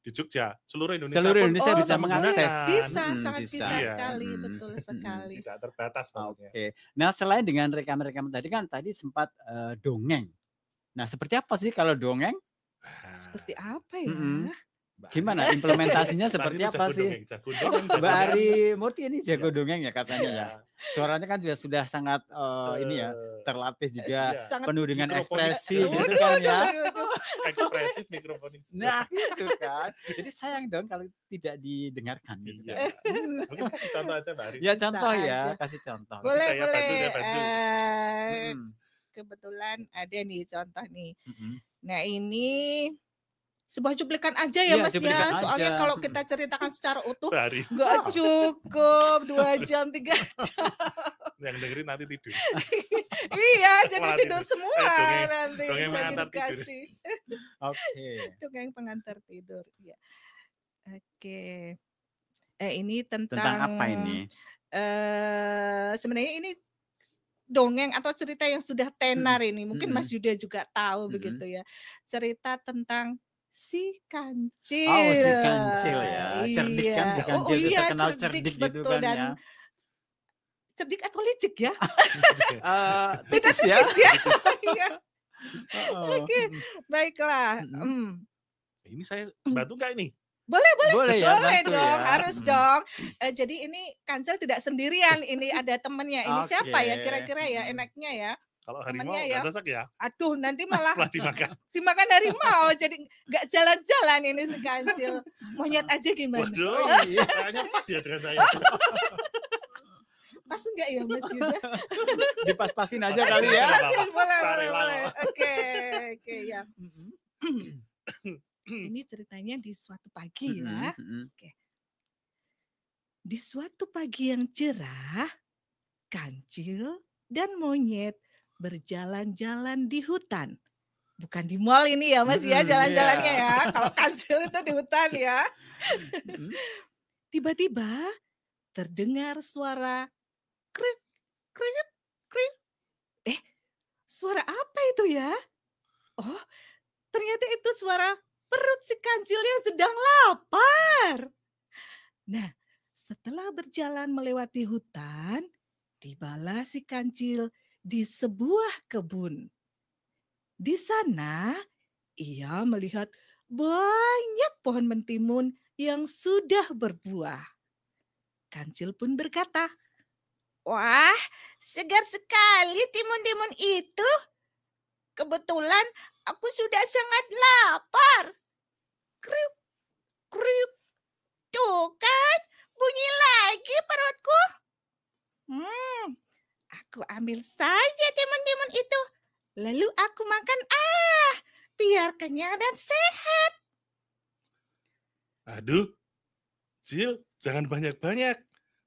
di Jogja, seluruh Indonesia Seluruh pun Indonesia bisa menggunakan. mengakses. Bisa, Mm-mm, sangat bisa. bisa Iya. sekali, Mm-mm. betul Mm-mm. sekali. Tidak terbatas pokoknya. Oke. Nah, selain dengan rekaman-rekaman tadi kan sempat dongeng. Nah, seperti apa sih kalau dongeng? Nah, Seperti apa ya? Mm-mm. Mbak Gimana Ari- implementasinya Mbak seperti Ari itu apa jago sih? dongeng, jago dongeng, Mbak jago Ari nyanyi. Murti ini jago Iya. dongeng ya katanya ya. Iya. Suaranya kan juga sudah sangat ini ya, Eh, terlatih juga Iya. Sangat penuh dengan mikrofonis. ekspresi gitu kan ya. ekspresif mikrofonis. Nah, gitu kan. Jadi sayang dong kalau tidak didengarkan gitu Iya. kan. Mungkin kasih contoh aja Mbak Ari. Ya Bisa contoh ya, aja. kasih contoh. Boleh, saya bantu, boleh. saya bantu. Mm-mm. Kebetulan ada nih contoh nih. Mm-mm. Nah, ini sebuah cuplikan aja ya, Iya, Mas cuplikan ya. Soalnya aja. kalau kita ceritakan secara utuh Sehari. nggak cukup 2 jam 3 jam. Yang dengerin nanti tidur. Iya, jadi Malah tidur tidur. semua Dongeng- nanti dongeng bisa pengantar tidur. dikasih. Oke. Dongeng pengantar tidur. Ya. Oke. Ini Tentang apa ini? sebenarnya ini dongeng atau cerita yang sudah tenar ini. Mungkin Mm-mm. Mas Yuda juga tahu Mm-mm. begitu ya. Cerita tentang si kancil. Oh, si kancil ya. Cerdik kan si Iya. kancil itu iya, terkenal cerdik gitu betul, kan dan ya. cerdik atau licik ya? Beda Tipis ya. Iya. Oh. Oke. Baiklah. Mm-mm. Ini saya bantu nggak ini? Boleh ya, Boleh bantu dong, ya. harus Mm-mm. dong. Jadi ini kancil tidak sendirian, ini ada temennya. Ini siapa ya Oke. kira-kira ya Mm-mm. enaknya ya? Kalau harimau Temannya ya. nggak cocok ya? Aduh, nanti malah Malah dimakan. dimakan harimau, jadi nggak jalan-jalan ini si kancil. Monyet aja gimana? Waduh, Oh, iya. kayaknya pas ya dengan saya. Pas enggak ya Mas Yuda? Dipas-pasin aja kali ya. Boleh, boleh, Cari boleh. lawan. Oke, ya. Mm-mm. Ini ceritanya di suatu pagi ya. Mm-mm. Di suatu pagi yang cerah, kancil dan monyet berjalan-jalan di hutan. Bukan di mall ini ya Mas ya, Mm-mm, jalan-jalannya iya. ya. Kalau kancil itu di hutan ya. Mm-mm. Tiba-tiba terdengar suara krik, krik, krik. Suara apa itu ya? Oh, ternyata itu suara perut si kancil yang sedang lapar. Nah, setelah berjalan melewati hutan, tibalah si kancil di sebuah kebun. Di sana, ia melihat banyak pohon mentimun yang sudah berbuah. Kancil pun berkata, "Wah, segar sekali timun-timun itu. Kebetulan aku sudah sangat lapar." Kriuk, kriuk. Tuh kan, bunyi lagi perutku. Aku ambil saja timun-timun itu. Lalu aku makan, biar kenyang dan sehat. Aduh, Cil, jangan banyak-banyak.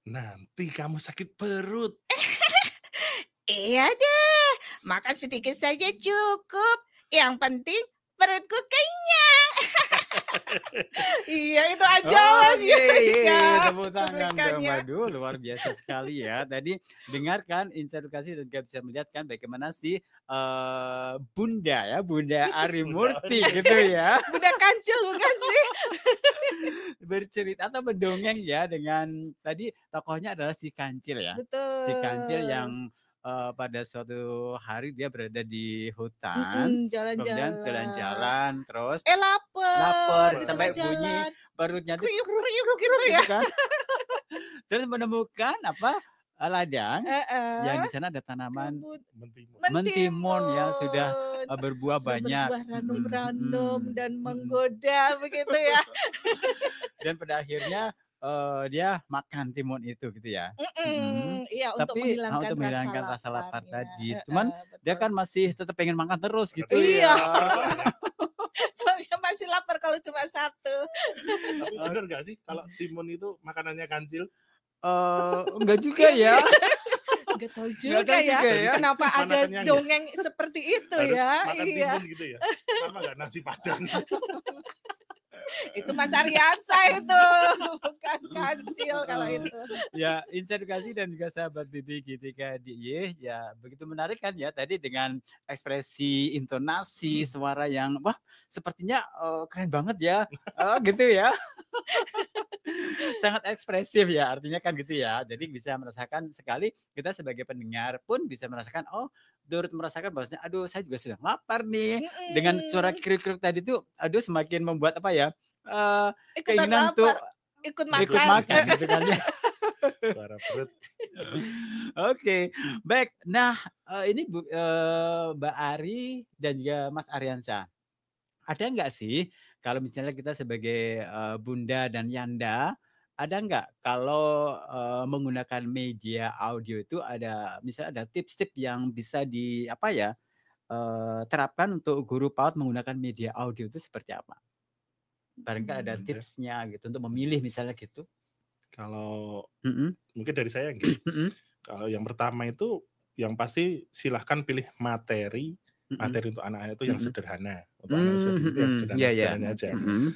Nanti kamu sakit perut. Iya deh, makan sedikit saja cukup. Yang penting perutku kenyang. Iya, itu aja Mas Oke, ya, tepuk tangan dong. cuplikannya. Waduh, luar biasa sekali ya. Tadi dengarkan Insa Edukasi dan juga bisa melihat kan bagaimana sih Bunda ya, Bunda Ari Murti gitu ya. Bunda Kancil bukan sih? Bercerita atau mendongeng ya dengan tadi tokohnya adalah si Kancil ya. Si Kancil Betul. yang pada suatu hari dia berada di hutan, kemudian Jalan-jalan. jalan-jalan, terus Lapar lapar di sampai tengah bunyi jalan. perutnya tuh Kriuk kruk kriuk kruk gitu kruk ya. gitu kan. Terus menemukan apa ladang yang di Heeh. sana ada tanaman Kebun Mentimun. mentimun ya sudah mentimun. berbuah Sudah banyak. berbuah ranum-ranum dan Mhm. menggoda begitu ya. Dan pada akhirnya dia makan timun itu gitu ya. Iya, untuk Tapi menghilangkan untuk menghilangkan rasa rasa lapar laparnya. tadi. Cuman dia Betul. kan masih tetap pengen makan terus gitu Iya. ya. Soalnya masih lapar kalau cuma satu. Tapi bener nggak sih kalau timun itu makanannya Kancil? Enggak juga ya. Nggak tahu Nggak juga tahu ya. juga ya. Kenapa Mana ada kenyang ya? dongeng seperti itu Harus ya? makan Iya. timun gitu ya? Kenapa nggak nasi padang? Itu Mas Aryansa itu, bukan Kancil kalau itu. Ya, Insa Edukasi dan juga sahabat BBGTK DIY ya begitu menarik kan ya tadi dengan ekspresi intonasi suara yang wah sepertinya keren banget ya. Gitu ya. Sangat ekspresif ya artinya kan gitu ya. Jadi bisa merasakan sekali kita sebagai pendengar pun bisa merasakan turut merasakan bahwasanya aduh saya juga sedang lapar nih. Dengan suara kriuk-kriuk tadi tuh aduh semakin membuat apa ya? Ikutan Keinginan untuk lapar, ikut ikut makan. makan gitu kan ya. Suara perut. Oke, baik. Nah, ini Mbak Ari dan juga Mas Aryansa. Ada nggak sih kalau misalnya kita sebagai Bunda dan Yanda, ada nggak kalau menggunakan media audio itu ada misalnya ada tips-tips yang bisa di apa ya terapkan untuk guru PAUD menggunakan media audio itu seperti apa? Barangkali ada tipsnya gitu untuk memilih misalnya gitu. Kalau Mhm. mungkin dari saya gitu. Mhm. Kalau yang pertama itu yang pasti silahkan pilih materi Mhm. untuk anak-anak itu yang Mhm. sederhana. Untuk anak usia dini itu yang Iya, iya. sederhana aja.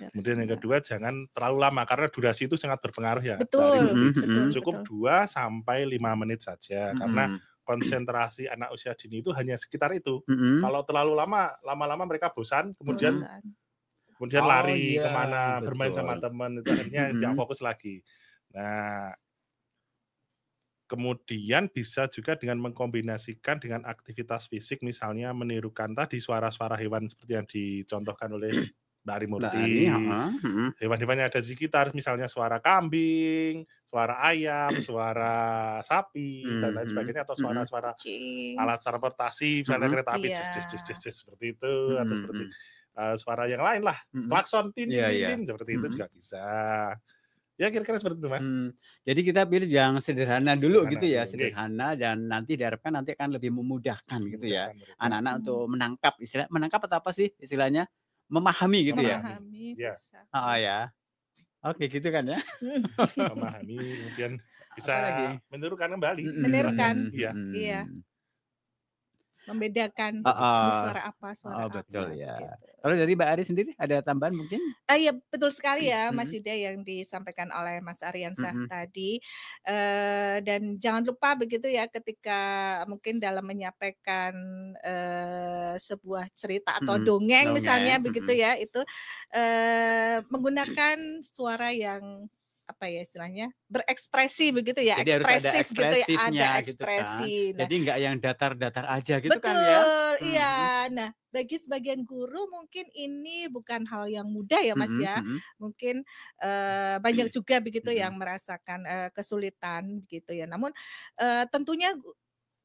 Kemudian yang kedua jangan terlalu lama karena durasi itu sangat berpengaruh ya. Betul, Dari betul, cukup betul. 2 sampai 5 menit saja karena konsentrasi anak usia dini itu hanya sekitar itu. Kalau terlalu lama-lama mereka bosan, kemudian lari kemana bermain sama teman itu akhirnya tidak fokus lagi. Nah, kemudian bisa juga dengan mengkombinasikan dengan aktivitas fisik, misalnya menirukan tadi suara-suara hewan seperti yang dicontohkan oleh Mbak Ari Murti. Hewan-hewan yang ada di sekitar, misalnya suara kambing, suara ayam, suara sapi, dan lain sebagainya, atau suara-suara alat transportasi, misalnya kereta api, seperti itu, atau seperti suara yang lain lah, klakson, tin, seperti itu juga bisa. Ya kira-kira seperti itu Mas. Jadi kita pilih yang sederhana dulu gitu ya, sederhana dan nanti diharapkan nanti akan lebih memudahkan gitu ya anak-anak untuk menangkap menangkap atau apa sih istilahnya memahami gitu ya. Memahami bisa. Ya. Oke gitu kan ya. Memahami kemudian bisa menirukan kembali. Menirukan. Iya. Membedakan ini suara apa, betul ya. Gitu. Kalau dari Mbak Ari sendiri ada tambahan mungkin? Iya betul sekali ya Mas Yuda yang disampaikan oleh Mas Aryansa tadi. Dan jangan lupa begitu ya ketika mungkin dalam menyampaikan sebuah cerita atau dongeng misalnya begitu ya itu menggunakan suara yang apa ya istilahnya berekspresi begitu ya. Jadi ekspresif harus gitu ya, ada gitu ekspresi. kan. Jadi nggak yang datar-datar aja gitu betul, kan ya. Iya. Nah, bagi sebagian guru mungkin ini bukan hal yang mudah ya Mas ya. Mungkin banyak juga begitu yang merasakan kesulitan gitu ya. Namun tentunya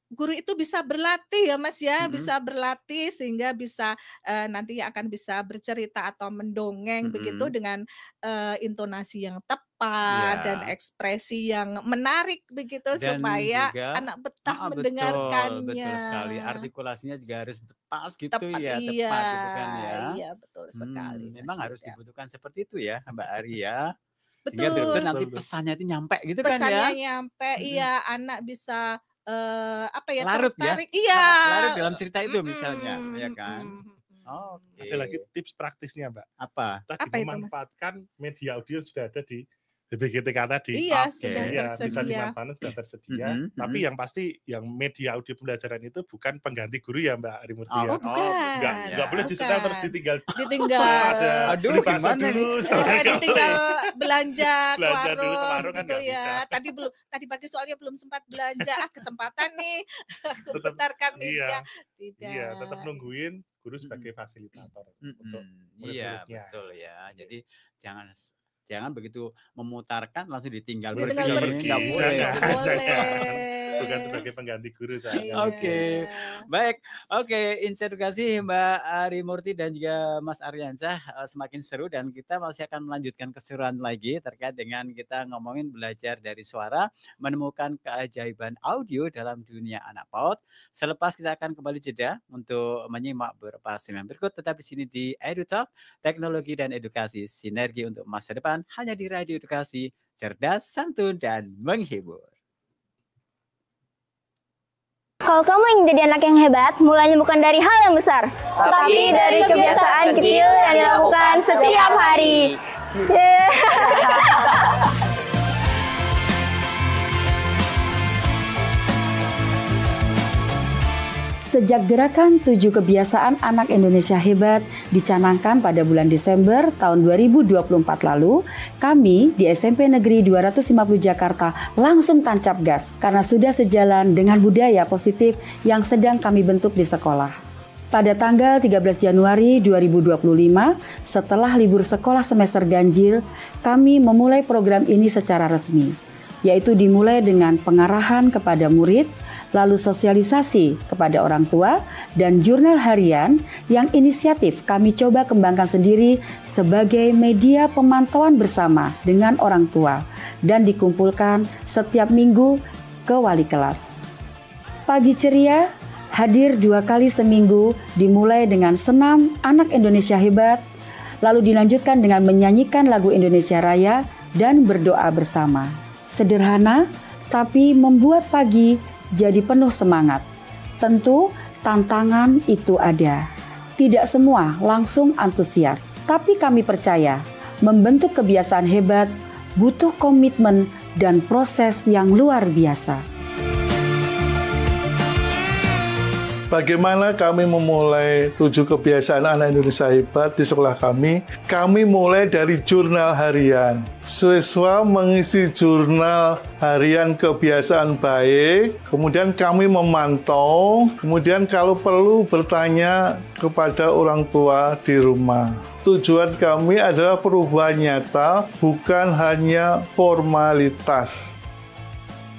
guru itu bisa berlatih ya Mas ya, bisa berlatih sehingga bisa nantinya akan bisa bercerita atau mendongeng begitu dengan intonasi yang tepat dan ekspresi yang menarik begitu Dan supaya juga, anak betah mendengarkannya. Betul sekali. Artikulasinya juga harus pas gitu Tepat, ya, iya, tepat gitu kan ya. Iya betul sekali. Memang Mas harus Yuda. dibutuhkan seperti itu ya Mbak Ari ya. Sehingga Betul. benar-benar nanti pesannya itu nyampe gitu kan ya. Pesannya nyampe, iya anak bisa apa ya Larut ya. tertarik, iya. Larut dalam cerita itu misalnya, ya kan. Ada lagi tips praktisnya, Mbak. Apa? Tadi memanfaatkan media audio yang sudah ada di BBGTK tadi. Iya, sudah tersedia. Bisa dimanfaatkan, sudah tersedia. Tapi yang pasti yang media audio pembelajaran itu bukan pengganti guru ya, Mbak Arimurti ya. Bukan. Enggak boleh disetel terus ditinggal. Aduh, gimana dulu. Ditinggal belanja ke warung kan gitu ya. Bisa. Tadi pagi soalnya belum sempat belanja. Kesempatan nih. Aku putarkan media. Tidak. Iya, tetap nungguin guru sebagai fasilitator untuk murid-muridnya. Iya, betul ya. Jadi jangan begitu memutarkan langsung ditinggal pergi. Nggak boleh. Bukan sebagai pengganti guru saya. Oke. Baik. Oke, edukasi Mbak Arimurti dan juga Mas Aryansyah semakin seru dan kita masih akan melanjutkan keseruan lagi terkait dengan kita ngomongin belajar dari suara, menemukan keajaiban audio dalam dunia anak PAUD. Selepas kita akan kembali jeda untuk menyimak beberapa segmen berikut tetap di sini di EduTalk, teknologi dan edukasi sinergi untuk masa depan. Hanya di Radio Edukasi, cerdas, santun, dan menghibur. Kalau kamu ingin jadi anak yang hebat, mulainya bukan dari hal yang besar, tapi dari kebiasaan kecil yang dilakukan setiap hari. Sejak gerakan 7 kebiasaan anak Indonesia hebat dicanangkan pada bulan Desember tahun 2024 lalu, kami di SMP Negeri 250 Jakarta langsung tancap gas karena sudah sejalan dengan budaya positif yang sedang kami bentuk di sekolah. Pada tanggal 13 Januari 2025, setelah libur sekolah semester ganjil, kami memulai program ini secara resmi, yaitu dimulai dengan pengarahan kepada murid, lalu sosialisasi kepada orang tua, dan jurnal harian yang inisiatif kami coba kembangkan sendiri sebagai media pemantauan bersama dengan orang tua dan dikumpulkan setiap minggu ke wali kelas. Pagi ceria hadir 2 kali seminggu, dimulai dengan senam anak Indonesia hebat, lalu dilanjutkan dengan menyanyikan lagu Indonesia Raya dan berdoa bersama. Sederhana, tapi membuat pagi jadi penuh semangat. Tentu tantangan itu ada. Tidak semua langsung antusias, tapi kami percaya membentuk kebiasaan hebat butuh komitmen dan proses yang luar biasa. Bagaimana kami memulai 7 kebiasaan anak Indonesia hebat di sekolah kami? Kami mulai dari jurnal harian. Siswa mengisi jurnal harian kebiasaan baik, kemudian kami memantau, kemudian kalau perlu bertanya kepada orang tua di rumah. Tujuan kami adalah perubahan nyata, bukan hanya formalitas.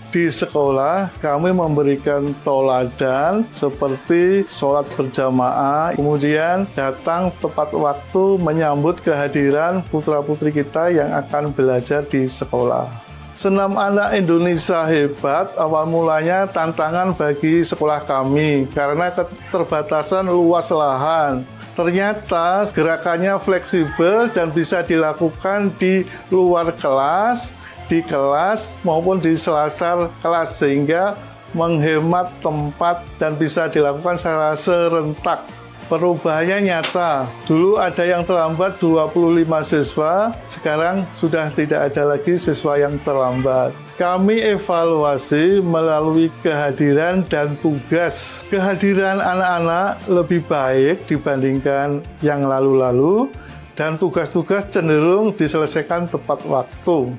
Di sekolah kami memberikan teladan seperti sholat berjamaah, kemudian datang tepat waktu menyambut kehadiran putra-putri kita yang akan belajar di sekolah. Senam anak Indonesia hebat awal mulanya tantangan bagi sekolah kami karena keterbatasan luas lahan. Ternyata gerakannya fleksibel dan bisa dilakukan di luar kelas, di kelas maupun di selasar kelas sehingga menghemat tempat dan bisa dilakukan secara serentak. Perubahannya nyata. Dulu ada yang terlambat 25 siswa, sekarang sudah tidak ada lagi siswa yang terlambat. Kami evaluasi melalui kehadiran dan tugas. Kehadiran anak-anak lebih baik dibandingkan yang lalu-lalu dan tugas-tugas cenderung diselesaikan tepat waktu.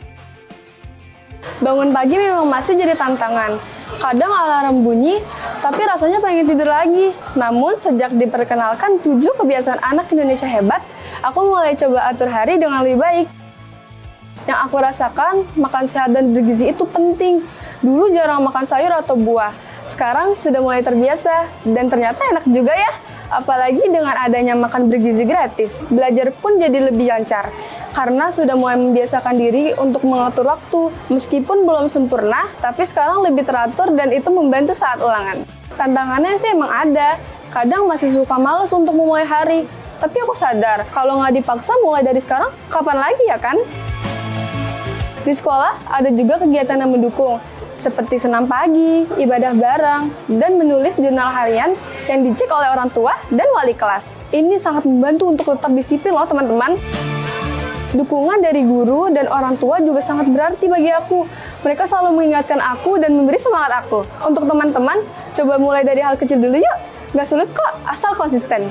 Bangun pagi memang masih jadi tantangan. Kadang alarm bunyi, tapi rasanya pengen tidur lagi. Namun sejak diperkenalkan 7 kebiasaan anak Indonesia hebat, aku mulai coba atur hari dengan lebih baik. Yang aku rasakan, makan sehat dan bergizi itu penting. Dulu jarang makan sayur atau buah. Sekarang sudah mulai terbiasa, dan ternyata enak juga ya. Apalagi dengan adanya makan bergizi gratis, belajar pun jadi lebih lancar. Karena sudah mulai membiasakan diri untuk mengatur waktu. Meskipun belum sempurna, tapi sekarang lebih teratur dan itu membantu saat ulangan. Tantangannya sih emang ada. Kadang masih suka males untuk memulai hari. Tapi aku sadar, kalau nggak dipaksa mulai dari sekarang, kapan lagi ya kan? Di sekolah ada juga kegiatan yang mendukung. seperti senam pagi, ibadah bareng, dan menulis jurnal harian yang dicek oleh orang tua dan wali kelas. Ini sangat membantu untuk tetap disiplin loh teman-teman. Dukungan dari guru dan orang tua juga sangat berarti bagi aku. Mereka selalu mengingatkan aku dan memberi semangat aku. Untuk teman-teman, coba mulai dari hal kecil dulu yuk. Gak sulit kok, asal konsisten.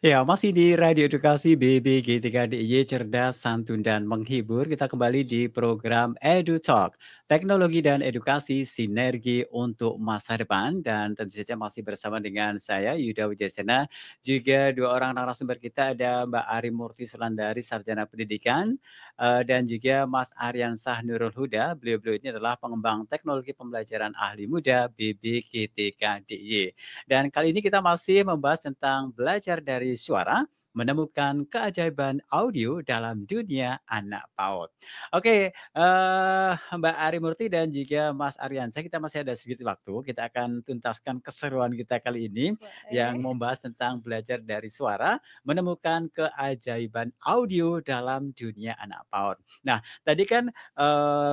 Ya, masih di Radio Edukasi BBG3DIY Cerdas, Santun, dan Menghibur. Kita kembali di program Edu Talk, teknologi dan edukasi sinergi untuk masa depan. Dan tentu saja masih bersama dengan saya, Yuda Wijasena. Juga dua orang narasumber kita ada Mbak Ari Murti Sulandari, Sarjana Pendidikan, dan juga Mas Aryansah Nurul Huda. Beliau-beliau ini adalah pengembang teknologi pembelajaran ahli muda BBG3DIY. Dan kali ini kita masih membahas tentang belajar dari suara, menemukan keajaiban audio dalam dunia anak PAUD. Oke, Mbak Ari Murti dan juga Mas Aryansah, kita masih ada sedikit waktu. Kita akan tuntaskan keseruan kita kali ini yang membahas tentang belajar dari suara, menemukan keajaiban audio dalam dunia anak PAUD. Nah, tadi kan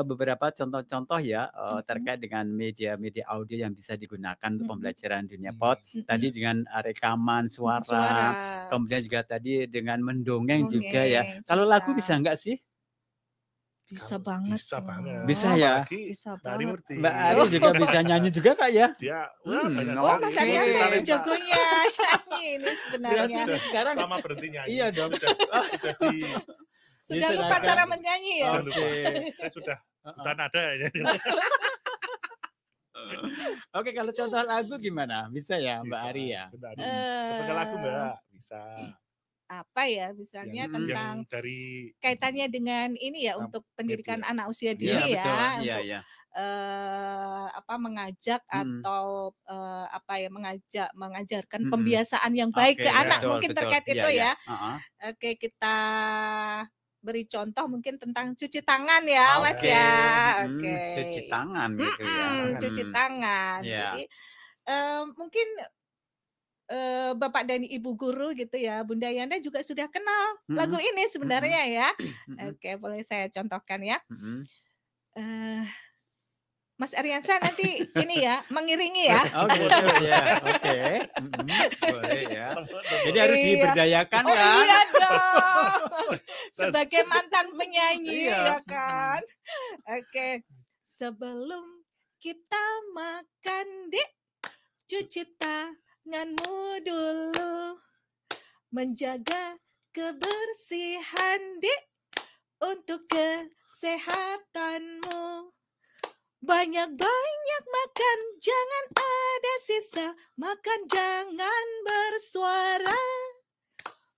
beberapa contoh-contoh ya terkait dengan media-media audio yang bisa digunakan untuk pembelajaran dunia PAUD. Tadi dengan rekaman suara, kemudian juga tadi dengan mendongeng juga ya. Kalau lagu bisa nggak sih? Bisa banget. Bisa banget. Bisa ya. Bisa Mbak Ari banget. Murti. Mbak Ari juga bisa nyanyi juga Kak ya? Dia Mas Aryansah ini jagonya nyanyi ini sebenarnya. Sekarang lama berhenti nyanyi. Iya dong. Sudah lupa cara menyanyi ya. Lupa. Saya sudah buta nada ya. Oke, kalau contoh lagu gimana? Bisa ya Mbak Ari ya? Setengah lagu Mbak, bisa. apa ya, misalnya tentang dari kaitannya dengan ini ya untuk pendidikan anak usia dini betul. untuk mengajak atau mengajarkan pembiasaan yang baik ke anak, mungkin terkait itu ya. Oke, kita beri contoh mungkin tentang cuci tangan ya, Mas ya. Oke. Cuci tangan gitu ya. Cuci tangan. Jadi mungkin Bapak dan Ibu guru gitu ya, Bunda Yanda juga sudah kenal lagu ini sebenarnya ya. Oke, boleh saya contohkan ya. Mas Aryansa nanti ini ya mengiringi ya. Oke. Boleh ya. Jadi harus diberdayakan kan? Iya dong. Sebagai mantan penyanyi ya kan. Oke. Sebelum kita makan, Dik, cuci tanganmu dulu, menjaga kebersihan, Dik, untuk kesehatanmu. Banyak-banyak makan, jangan ada sisa. Makan jangan bersuara.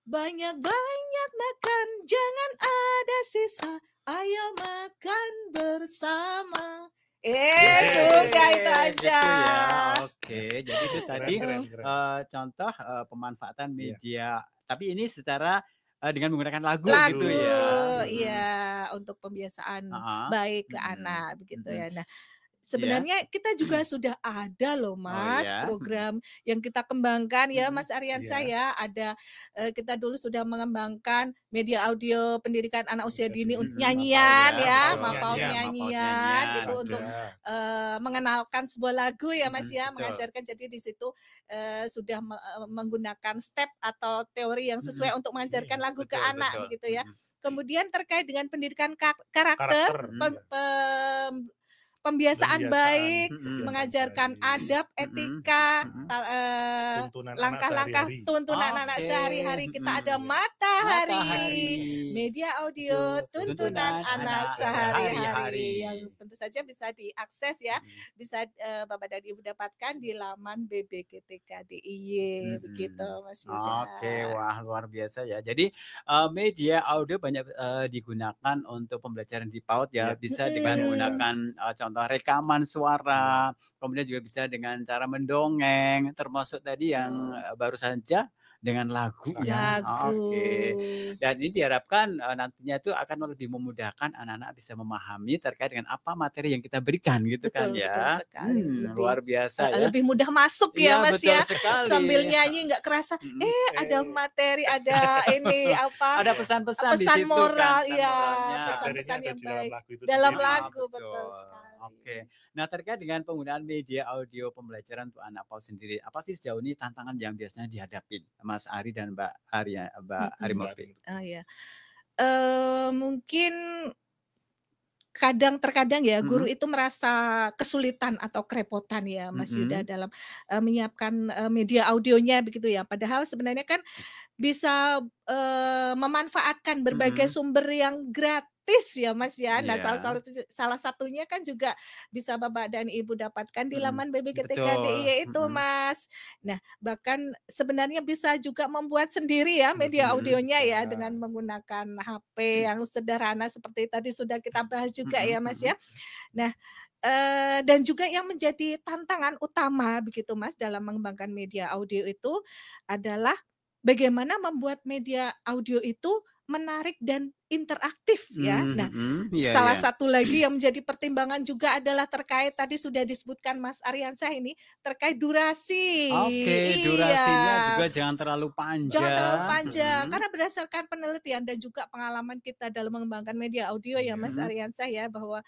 Banyak-banyak makan, jangan ada sisa. Ayo makan bersama. Sudah itu aja. Oke, jadi itu tadi contoh pemanfaatan media. Tapi ini secara dengan menggunakan lagu gitu ya. Iya, untuk pembiasaan baik ke anak begitu ya. Nah, sebenarnya kita juga sudah ada loh Mas program yang kita kembangkan ya Mas Aryansa ya. Ada kita dulu sudah mengembangkan media audio pendidikan anak usia dini nyanyian ya, mapaut nyanyian gitu untuk mengenalkan sebuah lagu ya Mas ya, mengajarkan. Jadi di situ sudah menggunakan step atau teori yang sesuai untuk mengajarkan lagu ke anak gitu ya. Kemudian terkait dengan pendidikan karakter, pembiasaan baik, mengajarkan adab, etika, langkah-langkah tuntunan anak sehari-hari. Kita ada matahari, media audio, tuntunan anak sehari-hari yang tentu saja bisa diakses ya, bisa Bapak dan Ibu dapatkan di laman BBGTK DIY begitu Mas Yuda. Oke, wah luar biasa ya. Jadi media audio banyak digunakan untuk pembelajaran di PAUD ya, bisa dengan menggunakan contoh rekaman suara, kemudian juga bisa dengan cara mendongeng, termasuk tadi yang baru saja dengan lagu ya. Oke. Dan ini diharapkan nantinya itu akan lebih memudahkan anak-anak bisa memahami terkait dengan apa materi yang kita berikan gitu kan ya. Luar biasa ya. Lebih mudah masuk ya Mas ya. Sekali. Sambil nyanyi nggak kerasa ada materi, ada ini apa? Ada pesan-pesan di pesan situ moral kan, ya, pesan-pesan yang baik dalam lagu betul sekali. Oke. Nah, terkait dengan penggunaan media audio pembelajaran untuk anak PAUD sendiri, apa sih sejauh ini tantangan yang biasanya dihadapin Mas Ari dan Mbak Ari Murphy? Mungkin terkadang ya guru itu merasa kesulitan atau kerepotan ya Mas Yuda dalam menyiapkan media audionya begitu ya. Padahal sebenarnya kan bisa memanfaatkan berbagai sumber yang gratis ya Mas ya. Nah, salah satunya kan juga bisa Bapak dan Ibu dapatkan di laman BBGTK DIY itu Mas. Nah, bahkan sebenarnya bisa juga membuat sendiri ya media audionya ya dengan menggunakan HP yang sederhana seperti tadi sudah kita bahas juga ya Mas ya. Nah, dan juga yang menjadi tantangan utama begitu Mas dalam mengembangkan media audio itu adalah bagaimana membuat media audio itu menarik dan interaktif ya. Nah, salah satu lagi yang menjadi pertimbangan juga adalah terkait tadi sudah disebutkan Mas Aryansa ini terkait durasi. Oke, durasinya juga jangan terlalu panjang. Jangan terlalu panjang karena berdasarkan penelitian dan juga pengalaman kita dalam mengembangkan media audio ya Mas Aryansa ya, bahwa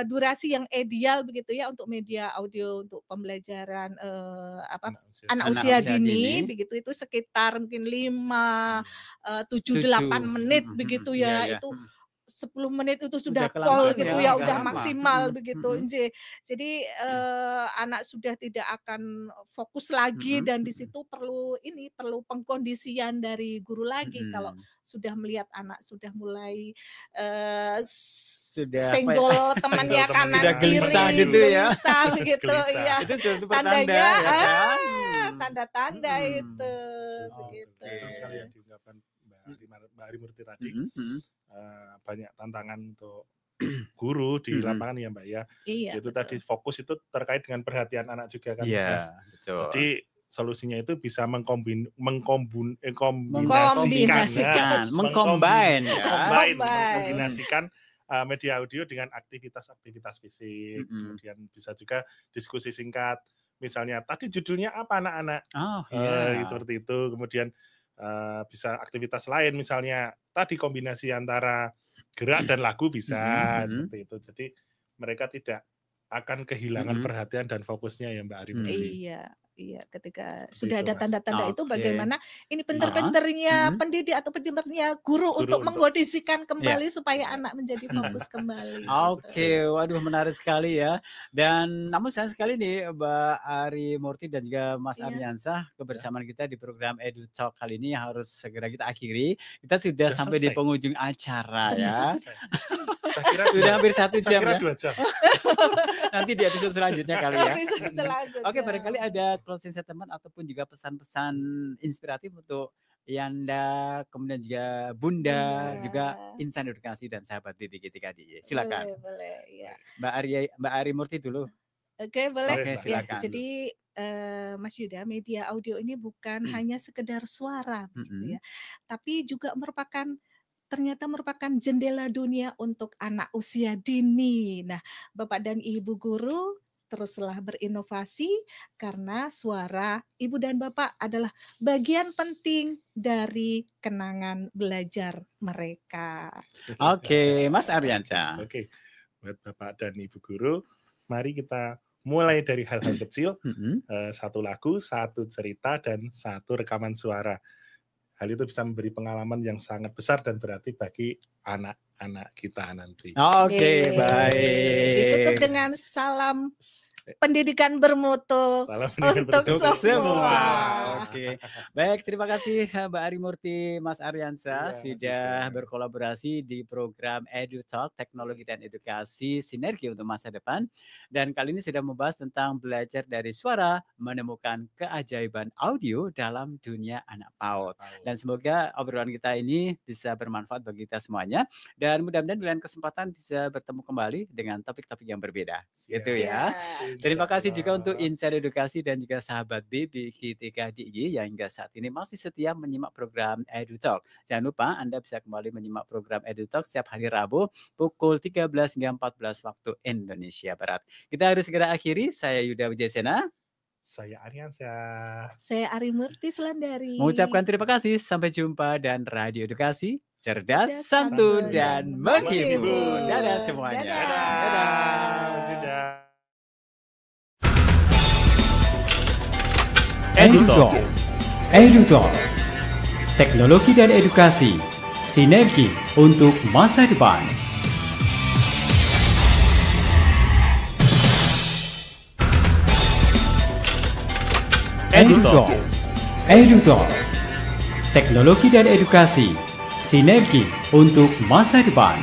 durasi yang ideal begitu ya untuk media audio untuk pembelajaran anak usia dini begitu itu sekitar mungkin 5-7-8 menit begitu ya. Itu 10 menit itu sudah pol gitu ya, udah maksimal begitu. Jadi anak sudah tidak akan fokus lagi dan di situ perlu pengkondisian dari guru lagi kalau sudah melihat anak sudah mulai senggol temannya kanan kiri, gitu ya. Gelisah begitu ya. Itu tandanya tanda-tanda itu. Begitu. Betul sekali yang diungkapkan Mbak Arimurti tadi. Banyak tantangan untuk guru di lapangan ya Mbak ya. Iya, itu betul. tadi fokus itu terkait dengan perhatian anak juga kan. Iya, betul. Jadi solusinya itu bisa mengkombinasikan media audio dengan aktivitas fisik. Kemudian bisa juga diskusi singkat. Misalnya tadi judulnya apa anak-anak? Seperti itu. Kemudian bisa aktivitas lain misalnya tadi kombinasi antara gerak dan lagu bisa seperti itu. Jadi mereka tidak akan kehilangan perhatian dan fokusnya ya Mbak Arimurti. Iya, ketika sudah ada tanda-tanda itu bagaimana ini pinter-pinternya pendidik atau pinter-pinternya guru untuk mengkondisikan kembali supaya anak menjadi fokus kembali. Waduh menarik sekali ya. Dan namun sayang sekali nih Mbak Arimurti dan juga Mas Aryansyah, kebersamaan kita di program Edu Talk kali ini harus segera kita akhiri. Kita sudah sampai di penghujung acara ya. Sudah hampir 1 jam ya. 2 jam. Nanti di episode selanjutnya kali ya. Barangkali ada closing statement ataupun juga pesan-pesan inspiratif untuk Yanda, kemudian juga Bunda, juga insan edukasi dan sahabat BBGTK. Silakan. Boleh, ya. Mbak Arimurti dulu. Boleh. Silakan. Jadi Mas Yuda, media audio ini bukan hanya sekedar suara gitu ya, tapi juga ternyata merupakan jendela dunia untuk anak usia dini. Nah, Bapak dan Ibu guru teruslah berinovasi karena suara Ibu dan Bapak adalah bagian penting dari kenangan belajar mereka. Mas Aryansyah. Buat Bapak dan Ibu guru, mari kita mulai dari hal-hal kecil, 1 lagu, 1 cerita, dan 1 rekaman suara. Hal itu bisa memberi pengalaman yang sangat besar dan berarti bagi anak-anak kita nanti. Baik. Ditutup dengan salam pendidikan bermutu untuk semua. Baik, terima kasih Mbak Arimurti, Mas Aryansyah sudah berkolaborasi di program Edu Talk, Teknologi dan Edukasi Sinergi untuk Masa Depan. Dan kali ini sudah membahas tentang belajar dari suara, menemukan keajaiban audio dalam dunia anak PAUD. Dan semoga obrolan kita ini bisa bermanfaat bagi kita semuanya. Dan mudah-mudahan di lain kesempatan bisa bertemu kembali dengan topik-topik yang berbeda. Gitu ya. Terima kasih juga untuk Insan Edukasi dan juga sahabat BBGTK DIY yang hingga saat ini masih setia menyimak program Edu Talk. Jangan lupa Anda bisa kembali menyimak program Edu Talk setiap hari Rabu pukul 13 hingga 14 waktu Indonesia Barat. Kita harus segera akhiri. Saya Yuda Wijayasena. Saya Aryansyah. Saya Arimurti Sulandari. Mengucapkan terima kasih. Sampai jumpa dan Radio Edukasi. Cerdas, santun, dan menghibur. Dadah semuanya. Dadah. Edu Talk. Teknologi dan edukasi. Sinergi untuk masa depan. Edu Talk. Teknologi dan edukasi. Sinergi untuk masa depan.